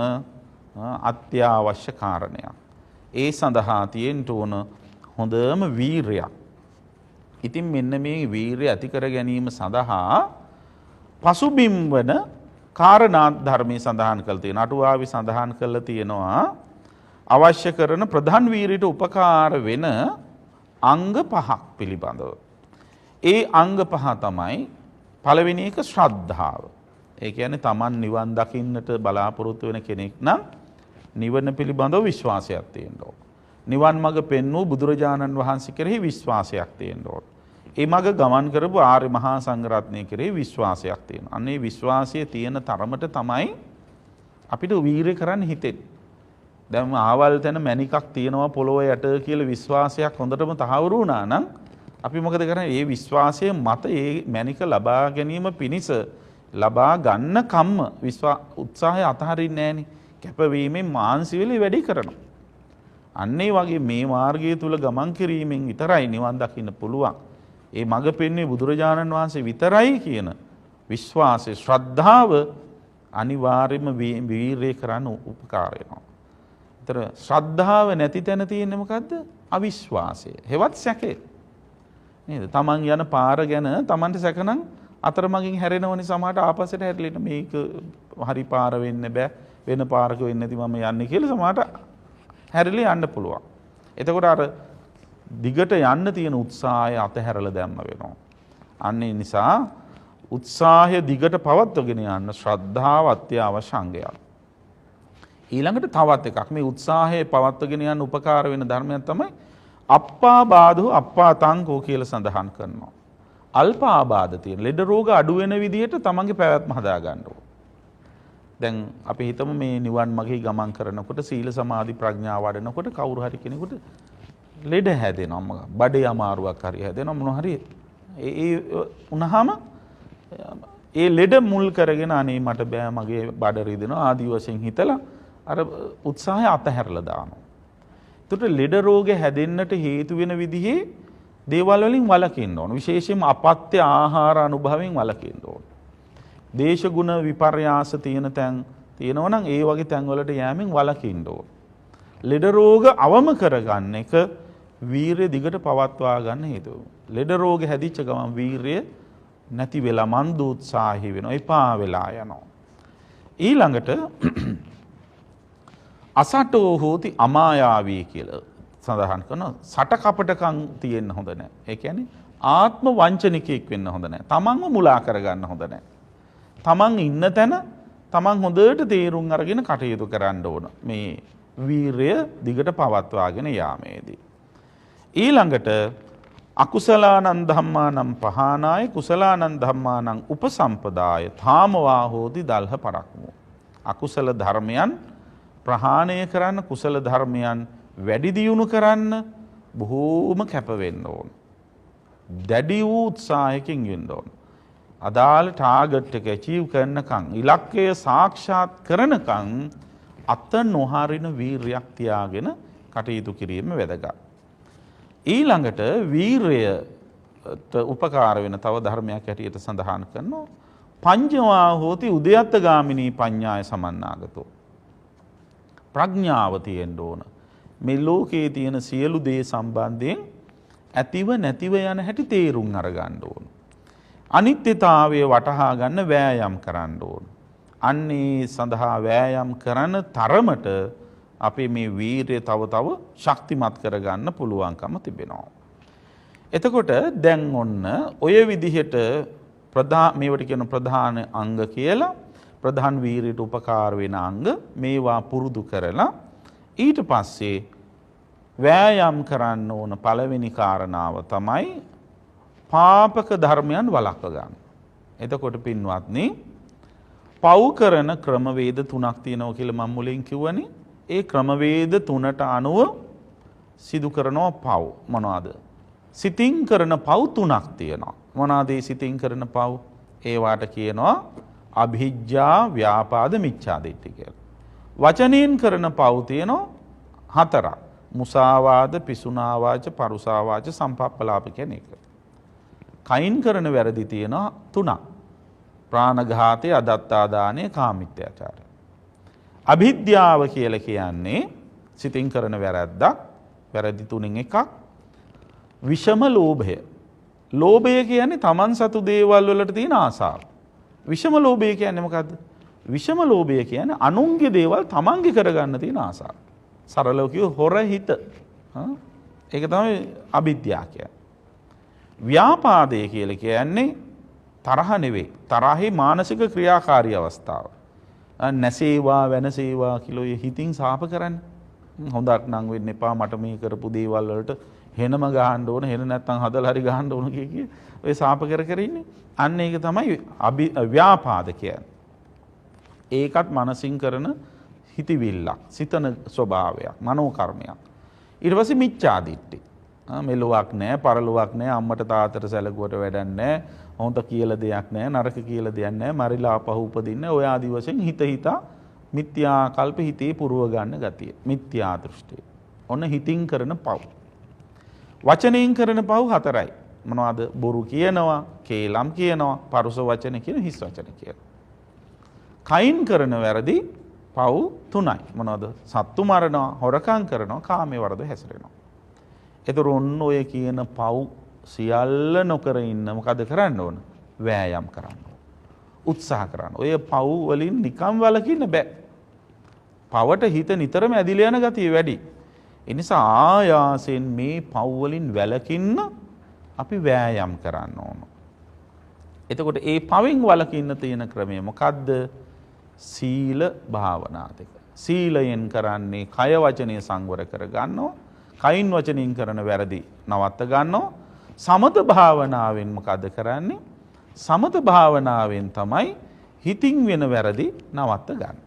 අත්‍යවශ්‍ය කාරණයක්. ඒ සඳහා තියෙන්න ඕන හොඳම වීරයක්. ඉතින් මෙන්න මේ වීරය ඇති කර ගැනීම සඳහා පසුබිම් වන කාරණා ධර්මයේ සඳහන් කළ තියෙන අටුවාවේ සඳහන් කළ තියෙනවා අවශ්‍ය කරන ප්‍රධාන වීරයට උපකාර වෙන අංග පහක් පිළිබඳව. ඒ අංග පහ තමයි පළවෙනි එක ශ්‍රද්ධාව. ඒ කියන්නේ Taman නිවන් දකින්නට බලාපොරොත්තු වෙන කෙනෙක් නම් නිවන පිළිබඳව විශ්වාසයක් තියෙන්න ඕන. නිවන් මඟ පෙන්වූ බුදුරජාණන් වහන්සේ කෙරෙහි විශ්වාසයක් තියෙන්න ඕන. ඒ මඟ ගමන් කරපු ආර්ය මහා සංඝරත්නය කෙරෙහි විශ්වාසයක් තියෙනවා. අන්න ඒ විශ්වාසය තියෙන තරමට තමයි අපිට වීරය කරන්න හිතෙන්නේ. දැන් ආවල් තැන මණිකක් තියෙනවා පොළොව යට කියලා විශ්වාසයක් හොඳටම තහවුරු වුණා නම් අපි මොකද කරන්නේ? ඒ විශ්වාසය මත ඒ මණික ලබා ගැනීම පිණිස ලබා ගන්න කම්ම උත්සාහය අතහරින්නේ නැහෙනි. කැපවීමෙන් මානසික වෙලේ වැඩි කරනවා. අන්න ඒ වගේ මේ මාර්ගය තුල ගමන් කිරීමෙන් විතරයි නිවන් දකින්න පුළුවන්. ඒ මඟ පෙන්වන්නේ බුදුරජාණන් වහන්සේ විතරයි කියන විශ්වාසය ශ්‍රද්ධාව අනිවාර්යයෙන්ම වීරය කරන්න උපකාර වෙනවා. ඒතර ශ්‍රද්ධාව නැති තැන තියෙන්නේ මොකද්ද? අවිශ්වාසය. හෙවත් සැකය. නේද? Taman යන පාර ගැන Tamanට සැකනම් අතරමඟින් හැරෙනවනේ සමහරට ආපස්සට හැරිලා මේක හරි පාර වෙන්න බෑ වෙන පාරක වෙන්නේ නැති මම යන්නේ කියලා සමහරට හැරිලා යන්න පුළුවන්. එතකොට අර දිගට යන්න තියෙන උත්සාහය අතහැරලා දැම්ම වෙනවා. අන්න ඒ නිසා උත්සාහය දිගට පවත්වගෙන යන්න ශ්‍රද්ධාව අත්‍යවශ්‍ය අංගයක්. ඊළඟට තවත් එකක් මේ උත්සාහය පවත්වගෙන යන්න උපකාර වෙන ධර්මයක් තමයි අප්පාබාධෝ අප්පාතංකෝ කියලා සඳහන් කරනවා. අල්ප ආබාධ තියෙන ලෙඩ රෝග අඩු වෙන විදිහට තමන්ගේ පැවැත්ම හදා ගන්න ඕන. දැන් අපි හිතමු මේ නිවන් මාර්ගයේ ගමන් කරනකොට සීල සමාධි ප්‍රඥා වඩනකොට කවුරු හරි කෙනෙකුට ලෙඩ හැදෙනවා. බඩේ අමාරුවක් හරි හැදෙනවා මොන හරි ඒ උනහම ඒ ලෙඩ මුල් කරගෙන අනේ මට බෑ මගේ බඩ රිදෙනවා ආදි වශයෙන් හිතලා අර උත්සාහය අතහැරලා දානවා. ඒකට ලෙඩ රෝග හැදෙන්නට හේතු වෙන විදිහේ දේවල් වලින් වළකින්න ඕන. විශේෂයෙන්ම අපත්‍ය ආහාර අනුභවයෙන් වළකින්න ඕන. දේශගුණ විපර්යාස තියෙන තැන් තියෙනවා නම් ඒ වගේ තැන් වලට යෑමෙන් වළකින්න ඕන. ලෙඩ රෝග අවම කරගන්න එක වීරිය දිගට පවත්වා ගන්න හේතුව. ලෙඩ රෝග හැදිච්ච ගමන් වීරිය නැති වෙලා මන්ද උත්සාහී වෙනවා. එපා වෙලා යනවා. ඊළඟට අසටෝ හෝති අමායාවී කියලා සඳහන් කරනවා. සටකපටකම් තියෙන්න හොඳ නැහැ. ඒ කියන්නේ ආත්ම වංචනිකයෙක් වෙන්න හොඳ නැහැ. තමන්ව මුලා කරගන්න හොඳ නැහැ. තමන් ඉන්න තැන තමන් හොඳට තේරුම් අරගෙන කටයුතු කරන්න ඕන. මේ වීරය දිගට පවත්වාගෙන යාමේදී. ඊළඟට අකුසලානං ධම්මානං පහනාය කුසලානං ධම්මානං උපසම්පදාය තාමවා හෝති දල්හ පරක්මු. අකුසල ධර්මයන් ප්‍රහාණය කරන්න කුසල ධර්මයන් වැඩි දියුණු කරන්න බොහෝම කැප වෙන්න ඕන. දැඩි වූ උත්සාහයකින් වෙන්න ඕන. අදාළ ටාගට් එක ඇචීව් කරනකම් ඉලක්කය සාක්ෂාත් කරනකම් අත නොහරින වීරයක් තියාගෙන කටයුතු කිරීම වැදගත්. ඊළඟට වීරයට උපකාර වෙන තව ධර්මයක් ඇටියට සඳහන් කරනවා පඤ්ඤවා හෝති උද්‍යත්තගාමිනී පඤ්ඤාය සමන්නාගතෝ. ප්‍රඥාව තියෙන්න ඕන. මේ ලෝකයේ තියෙන සියලු දේ සම්බන්ධයෙන් ඇතිව නැතිව යන හැටි තේරුම් අරගන්න ඕන. අනිත්‍යතාවය වටහා ගන්න වෑයම් කරන්න ඕන. අන්නේ සඳහා වෑයම් කරන තරමට අපේ මේ වීරිය තව තව ශක්තිමත් කරගන්න පුළුවන්කම තිබෙනවා. එතකොට දැන් ඔන්න ඔය විදිහට මේවට කියන ප්‍රධාන අංග කියලා ප්‍රධාන වීරියට උපකාර වෙන අංග මේවා පුරුදු කරලා ඊට පස්සේ වෑයම් කරන්න ඕන පළවෙනි කාරණාව තමයි පාපක ධර්මයන් වළක්ව ගන්න. එතකොට පින්වත්නි පව් කරන ක්‍රමවේද තුනක් තියෙනවා කියලා මම මුලින් කිව්වනේ. ඒ ක්‍රමවේද තුනට අනුව සිදු කරනවා පව්. මොනවාද? සිතින් කරන පව් තුනක් තියෙනවා. මොනවාද මේ සිතින් කරන පව්? ඒවට කියනවා අභිජ්ජා, ව්‍යාපාද, මිච්ඡාදිට්ඨි කියලා. වචනෙන් කරන පව් තියෙනවා හතරක්. මුසාවාද, පිසුනාවාච, පරුසාවාච, සම්පප්පලාප කියන එක. කයින් කරන වැරදි තියෙනවා තුනක්. ප්‍රාණඝාතය, අදත්තාදානය, කාමිත්‍යාචාරය. අභිද්‍යාව කියලා කියන්නේ සිතින් කරන වැරද්දක්. වැරදි තුනෙන් එකක්. විෂම ලෝභය. ලෝභය කියන්නේ තමන් සතු දේවල් වලට තියෙන ආසාව. විෂම ලෝභය කියන්නේ මොකද්ද? විෂම ලෝභය කියන්නේ අනුන්ගේ දේවල් තමන්ගේ කරගන්න තියෙන ආසාව. සරලව කිව්ව හොර හිත. ඒක තමයි අවිද්‍යාව කියන්නේ. ව්‍යාපාදය කියලා කියන්නේ තරහ නෙවෙයි. තරහේ මානසික ක්‍රියාකාරී අවස්ථාව. නැසේවා වෙනසේවා කියලා හිතින් සාප කරන්නේ. හොඳක් නම් වෙන්න එපා, මට මේ කරපු දේවල් වලට හෙනම ගහන්න ඕන, හෙන නැත්තම් හදලා හරි ගහන්න ඕන කිය ඔය සාප කර කර ඉන්නේ. අන්න ඒක තමයි ව්‍යාපාද කියන්නේ. ඒකත් මනසින් කරන හිතවිල්ලක්, සිතන ස්වභාවයක්, මනෝ කර්මයක්. ඊට පස්සේ මිච්ඡාදිට්ඨි. මෙලොවක් නැහැ, පරලොවක් නැහැ, අම්මට තාත්තට සැලකුවට වැඩක් නැහැ, හොඳ කියලා දෙයක් නැහැ, නරක කියලා දෙයක් නැහැ, මරිලා ආපහු උපදින්න ඔය ආදි වශයෙන් හිතා මිත්‍යා කල්ප හිතේ පුරව ගන්න ගතිය. මිත්‍යා දෘෂ්ටිය. ඔන්න හිතින් කරන පව්. වචනයෙන් කරන පව් හතරයි. මොනවද? බොරු කියනවා, කේලම් කියනවා, පරුස වචන කියන, හිස් වචන කියන. කයින් කරන වැරදි පව් තුනයි. මොනවද? සත්තු මරනවා, හොරකම් කරනවා, කාමයේ වරද හැසිරෙනවා. ඒතර ඔන්න ඔය කියන පව් සියල්ල නොකර ඉන්න මොකද කරන්න ඕන? වෑයම් කරන්න ඕන. උත්සාහ කරන්න. ඔය පව් වලින් නිකම් වළකින්න බෑ. පවට හිත නිතරම ඇදිලා යන ගතිය වැඩි. ඒ නිසා ආයාසෙන් මේ පව් වලින් වැළකින්න අපි වෑයම් කරන්න ඕන. එතකොට ඒ පවෙන් වළකින්න තියෙන ක්‍රමය මොකද්ද? සීල භාවනා දෙක. සීලයෙන් කරන්නේ කය වචනය සංවර කර ගන්නවා. කයින් වචනින් කරන වැරදි නවත්ත ගන්නවා. සමත භාවනාවෙන් මොකද කරන්නේ? සමත භාවනාවෙන් තමයි හිතින් වෙන වැරදි නවත්ත ගන්න.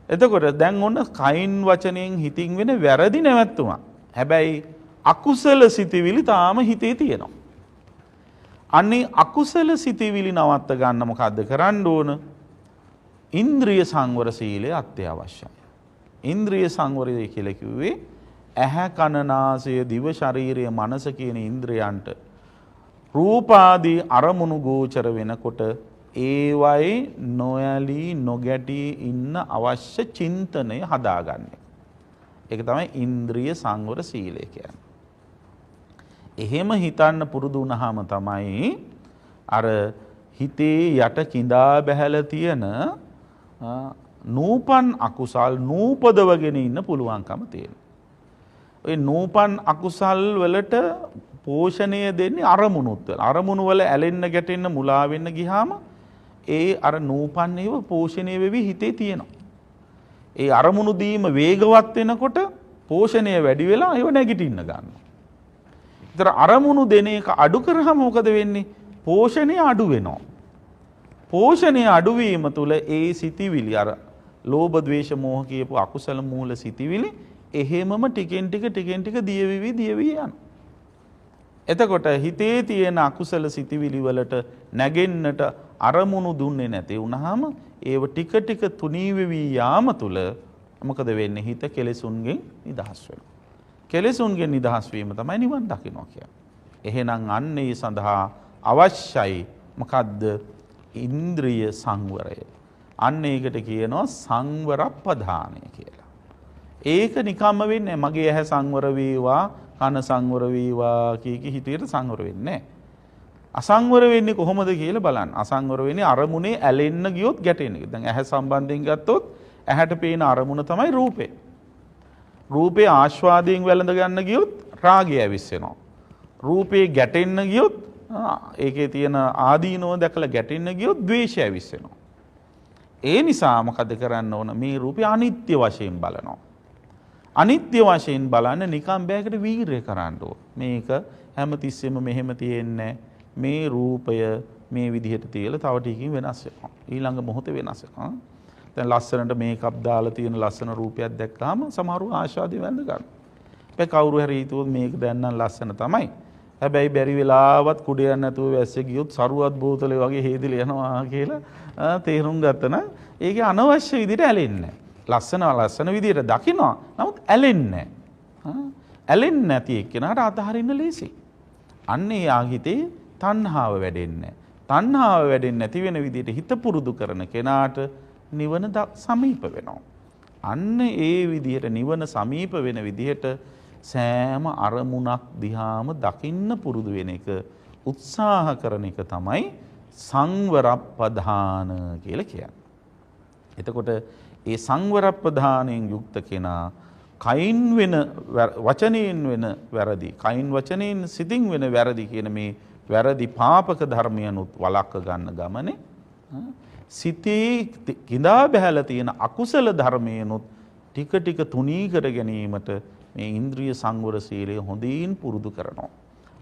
එතකොට දැන් ඔන්න කයින් වචනයෙන් හිතින් වෙන වැරදි නැවැත්තුමා. හැබැයි අකුසල සිතිවිලි තාම හිතේ තියෙනවා. අන්නේ අකුසල සිතිවිලි නවත්ත ගන්න මොකද්ද කරන්න ඕන? ඉන්ද්‍රිය සංවර සීලය අත්‍යවශ්‍යයි. ඉන්ද්‍රිය සංවරය කියලා කිව්වේ ඇහැ, කන, නාසය, දිව, ශරීරය, මනස කියන ඉන්ද්‍රයන්ට රූපාදී අරමුණු ගෝචර වෙනකොට ඒවයි නොයලී නොගැටී ඉන්න අවශ්‍ය චින්තනය හදාගන්නේ. ඒක තමයි ඉන්ද්‍රිය සංවර සීලය කියන්නේ. එහෙම හිතන්න පුරුදු වුණාම තමයි අර හිතේ යට කිඳා බැහැලා තියෙන නූපන් අකුසල් නූපදවගෙන ඉන්න පුළුවන්කම තියෙනවා. ඔය නූපන් අකුසල් වලට පෝෂණය දෙන්නේ අරමුණුත් වල. අරමුණු වල ඇලෙන්න ගැටෙන්න මුලා වෙන්න ගියාම ඒ අර නූපන් ඒව පෝෂණය වෙවි හිතේ තියෙනවා. ඒ අරමුණු දීම වේගවත් වෙනකොට පෝෂණය වැඩි වෙලා ඒව නැගිටින්න ගන්නවා. ඒතර අරමුණු දෙන එක අඩු කරාම මොකද වෙන්නේ? පෝෂණය අඩු වෙනවා. පෝෂණය අඩු වීම තුළ ඒ සිතිවිලි අර ලෝභ ද්වේෂ මෝහ කියපු අකුසල මූල සිතිවිලි එහෙමම ටිකෙන් ටික දියවිවි යනවා. එතකොට හිතේ තියෙන අකුසල සිතිවිලි වලට නැගෙන්නට අරමුණු දුන්නේ නැති වුනහම ඒව ටික ටික තුනී වෙවි යාම තුළ මොකද වෙන්නේ? හිත කෙලෙසුන්ගෙන් නිදහස් වෙනවා. කෙලෙසුන්ගෙන් නිදහස් වීම තමයි නිවන් දකින්න කියන්නේ. එහෙනම් අන්න ඒ සඳහා අවශ්‍යයි මොකද්ද? ඉන්ද්‍රිය සංවරය. අන්න ඒකට කියනවා සංවර ප්‍රධානය කියලා. ඒක නිකම්ම වෙන්නේ මගේ ඇහැ සංවර වේවා, කන සංවර වේවා කී හිතේට සංවර වෙන්නේ නැහැ. අසංවර වෙන්නේ කොහොමද කියලා බලන්න. අසංවර වෙන්නේ අරමුණේ ඇලෙන්න ගියොත් ගැටෙන්න. දැන් ඇහැ සම්බන්ධයෙන් ගත්තොත් ඇහැට පේන අරමුණ තමයි රූපේ. රූපේ ආස්වාදයෙන් වැළඳ ගන්න ගියොත් රාගය ඇවිස්සෙනවා. රූපේ ගැටෙන්න ගියොත් ඒකේ තියෙන ආදීනව දැකලා ගැටෙන්න ගියොත් ද්වේෂය ඇවිස්සෙනවා. ඒ නිසා මොකද කරන්න ඕන? මේ රූපය අනිත්‍ය වශයෙන් බලනවා. අනිත්‍ය වශයෙන් බලන්න නිකම් බෑකට වීරය කරන්න ඕන. මේක හැමතිස්සෙම මෙහෙම තියෙන්නේ මේ රූපය මේ විදිහට තියලා තව ටිකකින් වෙනස් වෙනවා. ඊළඟ මොහොතේ වෙනස් වෙනවා. දැන් ලස්සනට මේකප් දාලා තියෙන ලස්සන රූපයක් දැක්කම සමහරව ආශාදී වැඳ ගන්න. කවුරු හරි හිතුවොත් මේක දැන් නම් ලස්සන තමයි. හැබැයි බැරි වෙලාවත් කුඩේ යන්න නැතුව වැස්සේ ගියොත් සරුවත් බෝතලේ වගේ හේදිලා යනවා කියලා තේරුම් ගත්තා නම් ඒකේ අනවශ්‍ය විදිහට ඇලෙන්නේ නැහැ. ලස්සන විදිහට දකිනවා. නමුත් ඇලෙන්නේ නැහැ. ඇලෙන්නේ නැති එක්කෙනාට අතහරින්න ලේසි. අන්න යාගිතේ තණ්හාව වැඩෙන්නේ. තණ්හාව වැඩෙන්නේ නැති වෙන විදිහට හිත පුරුදු කරන කෙනාට නිවන සමීප වෙනවා. අන්න ඒ විදිහට නිවන සමීප වෙන විදිහට සෑම අරමුණක් දිහාම දකින්න පුරුදු වෙන එක උත්සාහ කරන එක තමයි සංවරප්පදාන කියලා කියන්නේ. එතකොට ඒ සංවරප්පදානයෙන් යුක්ත කෙනා කයින් වෙන වචනයෙන් වෙන වැරදි, කයින් වචනයෙන් සිතින් වෙන වැරදි කියන මේ වැරදි පාපක ධර්මයන්ුත් වළක්ව ගන්න ගමනේ සිතේ කිඳා බහැලා තියෙන අකුසල ධර්මයන්ුත් ටික ටික තුනී කර ගැනීමට මේ ඉන්ද්‍රිය සංවර සීලය හොඳින් පුරුදු කරනවා.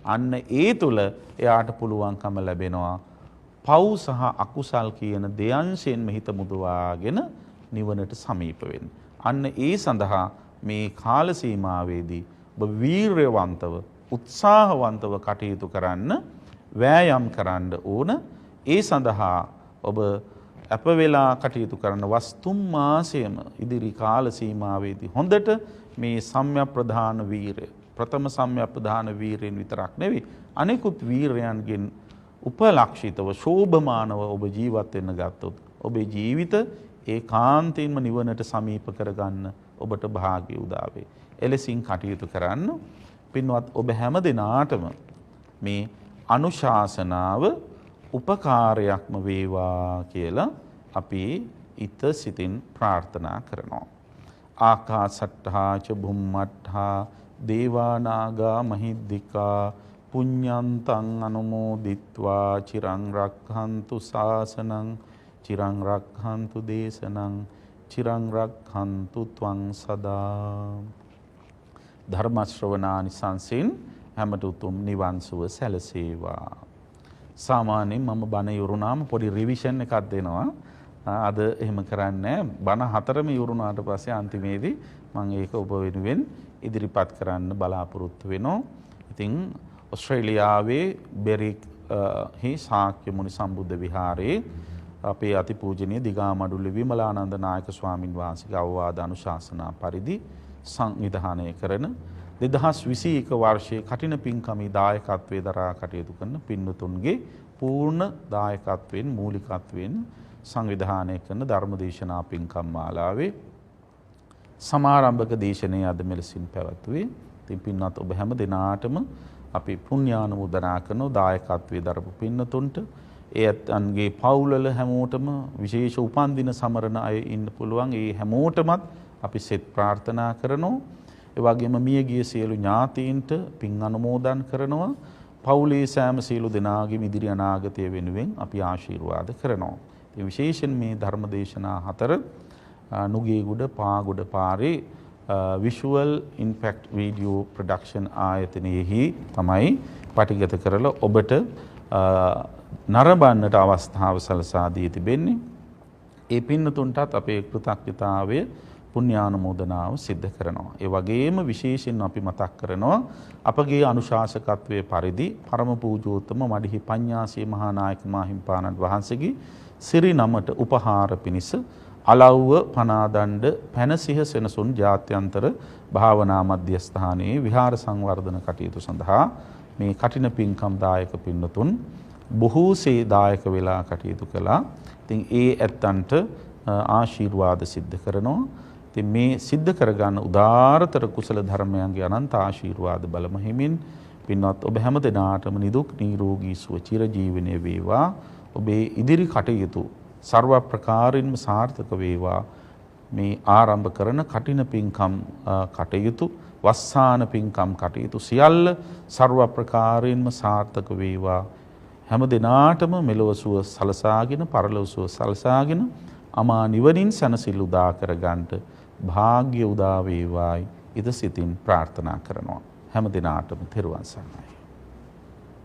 අන්න ඒ තුල එයාට පුළුවන්කම ලැබෙනවා පව් සහ අකුසල් කියන දෙයන්ෂෙන්ම හිත මුදවාගෙන නිවනට සමීප වෙන්න. අන්න ඒ සඳහා මේ කාල සීමාවේදී ඔබ වීරයවන්තව උත්සාහවන්තව කටයුතු කරන්න වෑයම් කරන්න ඕන. ඒ සඳහා ඔබ අප වෙලා කටයුතු කරන වස්තුම් මාසයම ඉදිරි කාල සීමාවේදී හොඳට මේ සම්‍යක් ප්‍රධාන වීරය ප්‍රථම සම්‍යක් ප්‍රධාන වීරයෙන් විතරක් නෙවෙයි අනෙකුත් වීරයන්ගෙන් උපලක්ෂිතව ශෝභමානව ඔබ ජීවත් වෙන්න ගත්තොත් ඔබේ ජීවිත ඒකාන්තයෙන්ම නිවනට සමීප කරගන්න ඔබට භාග්‍ය උදා වේ. එලෙසින් කටයුතු කරන්න. පින්වත් ඔබ හැම දිනාටම මේ අනුශාසනාව උපකාරයක්ම වේවා කියලා අපි ඉත සිතින් ප්‍රාර්ථනා කරනවා. ආකාසට්ඨා ච බුම්මට්ඨා දේවානාගා මහිද්దికා පුඤ්ඤන්තං අනුමෝදිත්වා චිරං රක්ඛන්තු ශාසනං චිරං රක්ඛන්තු දේශනං චිරං රක්ඛන්තු ත්වං සදා. ධර්ම ශ්‍රවණානිසංසෙන් හැමට උතුම් නිවන් සුව සැලසේවා. සාමාන්‍යයෙන් මම බණ යුරුනාම පොඩි රිවිෂන් එකක් දෙනවා. අද එහෙම කරන්නේ බණ හතරම යුරුනාට පස්සේ අන්තිමේදී මම ඒක ඔබ වෙනුවෙන් ඉදිරිපත් කරන්න බලාපොරොත්තු වෙනවා. ඉතින් ඕස්ට්‍රේලියාවේ බෙරික් හි ශාක්‍ය මුනි සම්බුද්ධ විහාරයේ අපේ අතිපූජනීය දිගාමඩුල්ල විමලානන්ද නායක ස්වාමින් වහන්සේගේ අවවාද අනුශාසනා පරිදි සංවිධානය කරන 2021 වර්ෂයේ කටින පින්කමේ දායකත්වයේ දරා කටයුතු කරන පින්වතුන්ගේ පූර්ණ දායකත්වයෙන් මූලිකත්වයෙන් සංවිධානය කරන ධර්මදේශනා පින්කම් මාලාවේ සමාරම්භක දේශනය අද මෙලෙසින් පැවැත්වුවේ. ඉතින් පින්වත් ඔබ හැම දිනාටම අපි පුණ්‍යානුමෝදනා කරන දායකත්වයේ දරපු පින්වතුන්ට ඒත් අන්ගේ පවුල්වල හැමෝටම විශේෂ උපන්දින සමරන අය ඉන්න පුළුවන්. ඒ හැමෝටමත් අපි සෙත් ප්‍රාර්ථනා කරනවා. ඒ වගේම මියගිය සියලු ඥාතීන්ට පින් අනුමෝදන් කරනවා. පවුලේ සෑම සියලු දෙනාගේම ඉදිරි අනාගතය වෙනුවෙන් අපි ආශිර්වාද කරනවා. ඒ විශේෂයෙන් මේ ධර්ම දේශනා හතර නුගේගොඩ පාගොඩ පාරේ විෂුවල් ඉම්පැක්ට් වීඩියෝ ප්‍රොඩක්ෂන් ආයතනයේහි තමයි පටිගත කරලා ඔබට නරඹන්නට අවස්ථාව සලසා දී තිබෙන්නේ. ඒ පින්නතුන්ටත් අපේ කෘතඥතාවය පුණ්‍යානුමෝදනාව සිද්ධ කරනවා. ඒ වගේම විශේෂයෙන් අපි මතක් කරනවා අපගේ අනුශාසකත්වයේ පරිදි පරම පූජෝත්තම මඩිහි පඤ්ඤාසී මහා නායක මාහිම්පාණන් වහන්සේගේ සිරි නමට උපහාර පිණිස අලව්ව පනාදණ්ඩ පැනසිහ සෙනසුන් ජාත්‍යන්තර භාවනා මධ්‍යස්ථානයේ විහාර සංවර්ධන කටයුතු සඳහා මේ කටින පින්කම් දායක පින්නතුන් බොහෝසේ දායක වෙලා කටයුතු කළා. ඉතින් ඒ ඇත්තන්ට ආශිර්වාද සිද්ධ කරනවා. ඉතින් මේ සිද්ධ කරගන්න උදාාරතර කුසල ධර්මයන්ගේ අනන්ත ආශිර්වාද බලම හිමින් පින්වත් ඔබ හැම දිනාටම නිදුක් නිරෝගී සුව චිරජීවනයේ වේවා. ඔබේ ඉදිරි කටයුතු सर्व प्रकारिන්ම සාර්ථක වේවා. මේ ආරම්භ කරන කටින පින්කම් කටයුතු වස්සාන පින්කම් කටයුතු සියල්ල सर्व प्रकारिන්ම සාර්ථක වේවා. හැම දිනාටම මෙලොව සුව සලසාගෙන පරලොව සුව සලසාගෙන අමා නිවනින් සැනසෙල් උදා කර ගන්නට භාග්‍ය උදා වේවායි ඉද සිතින් ප්‍රාර්ථනා කරනවා. හැම දිනාටම තෙරුවන් සරණයි.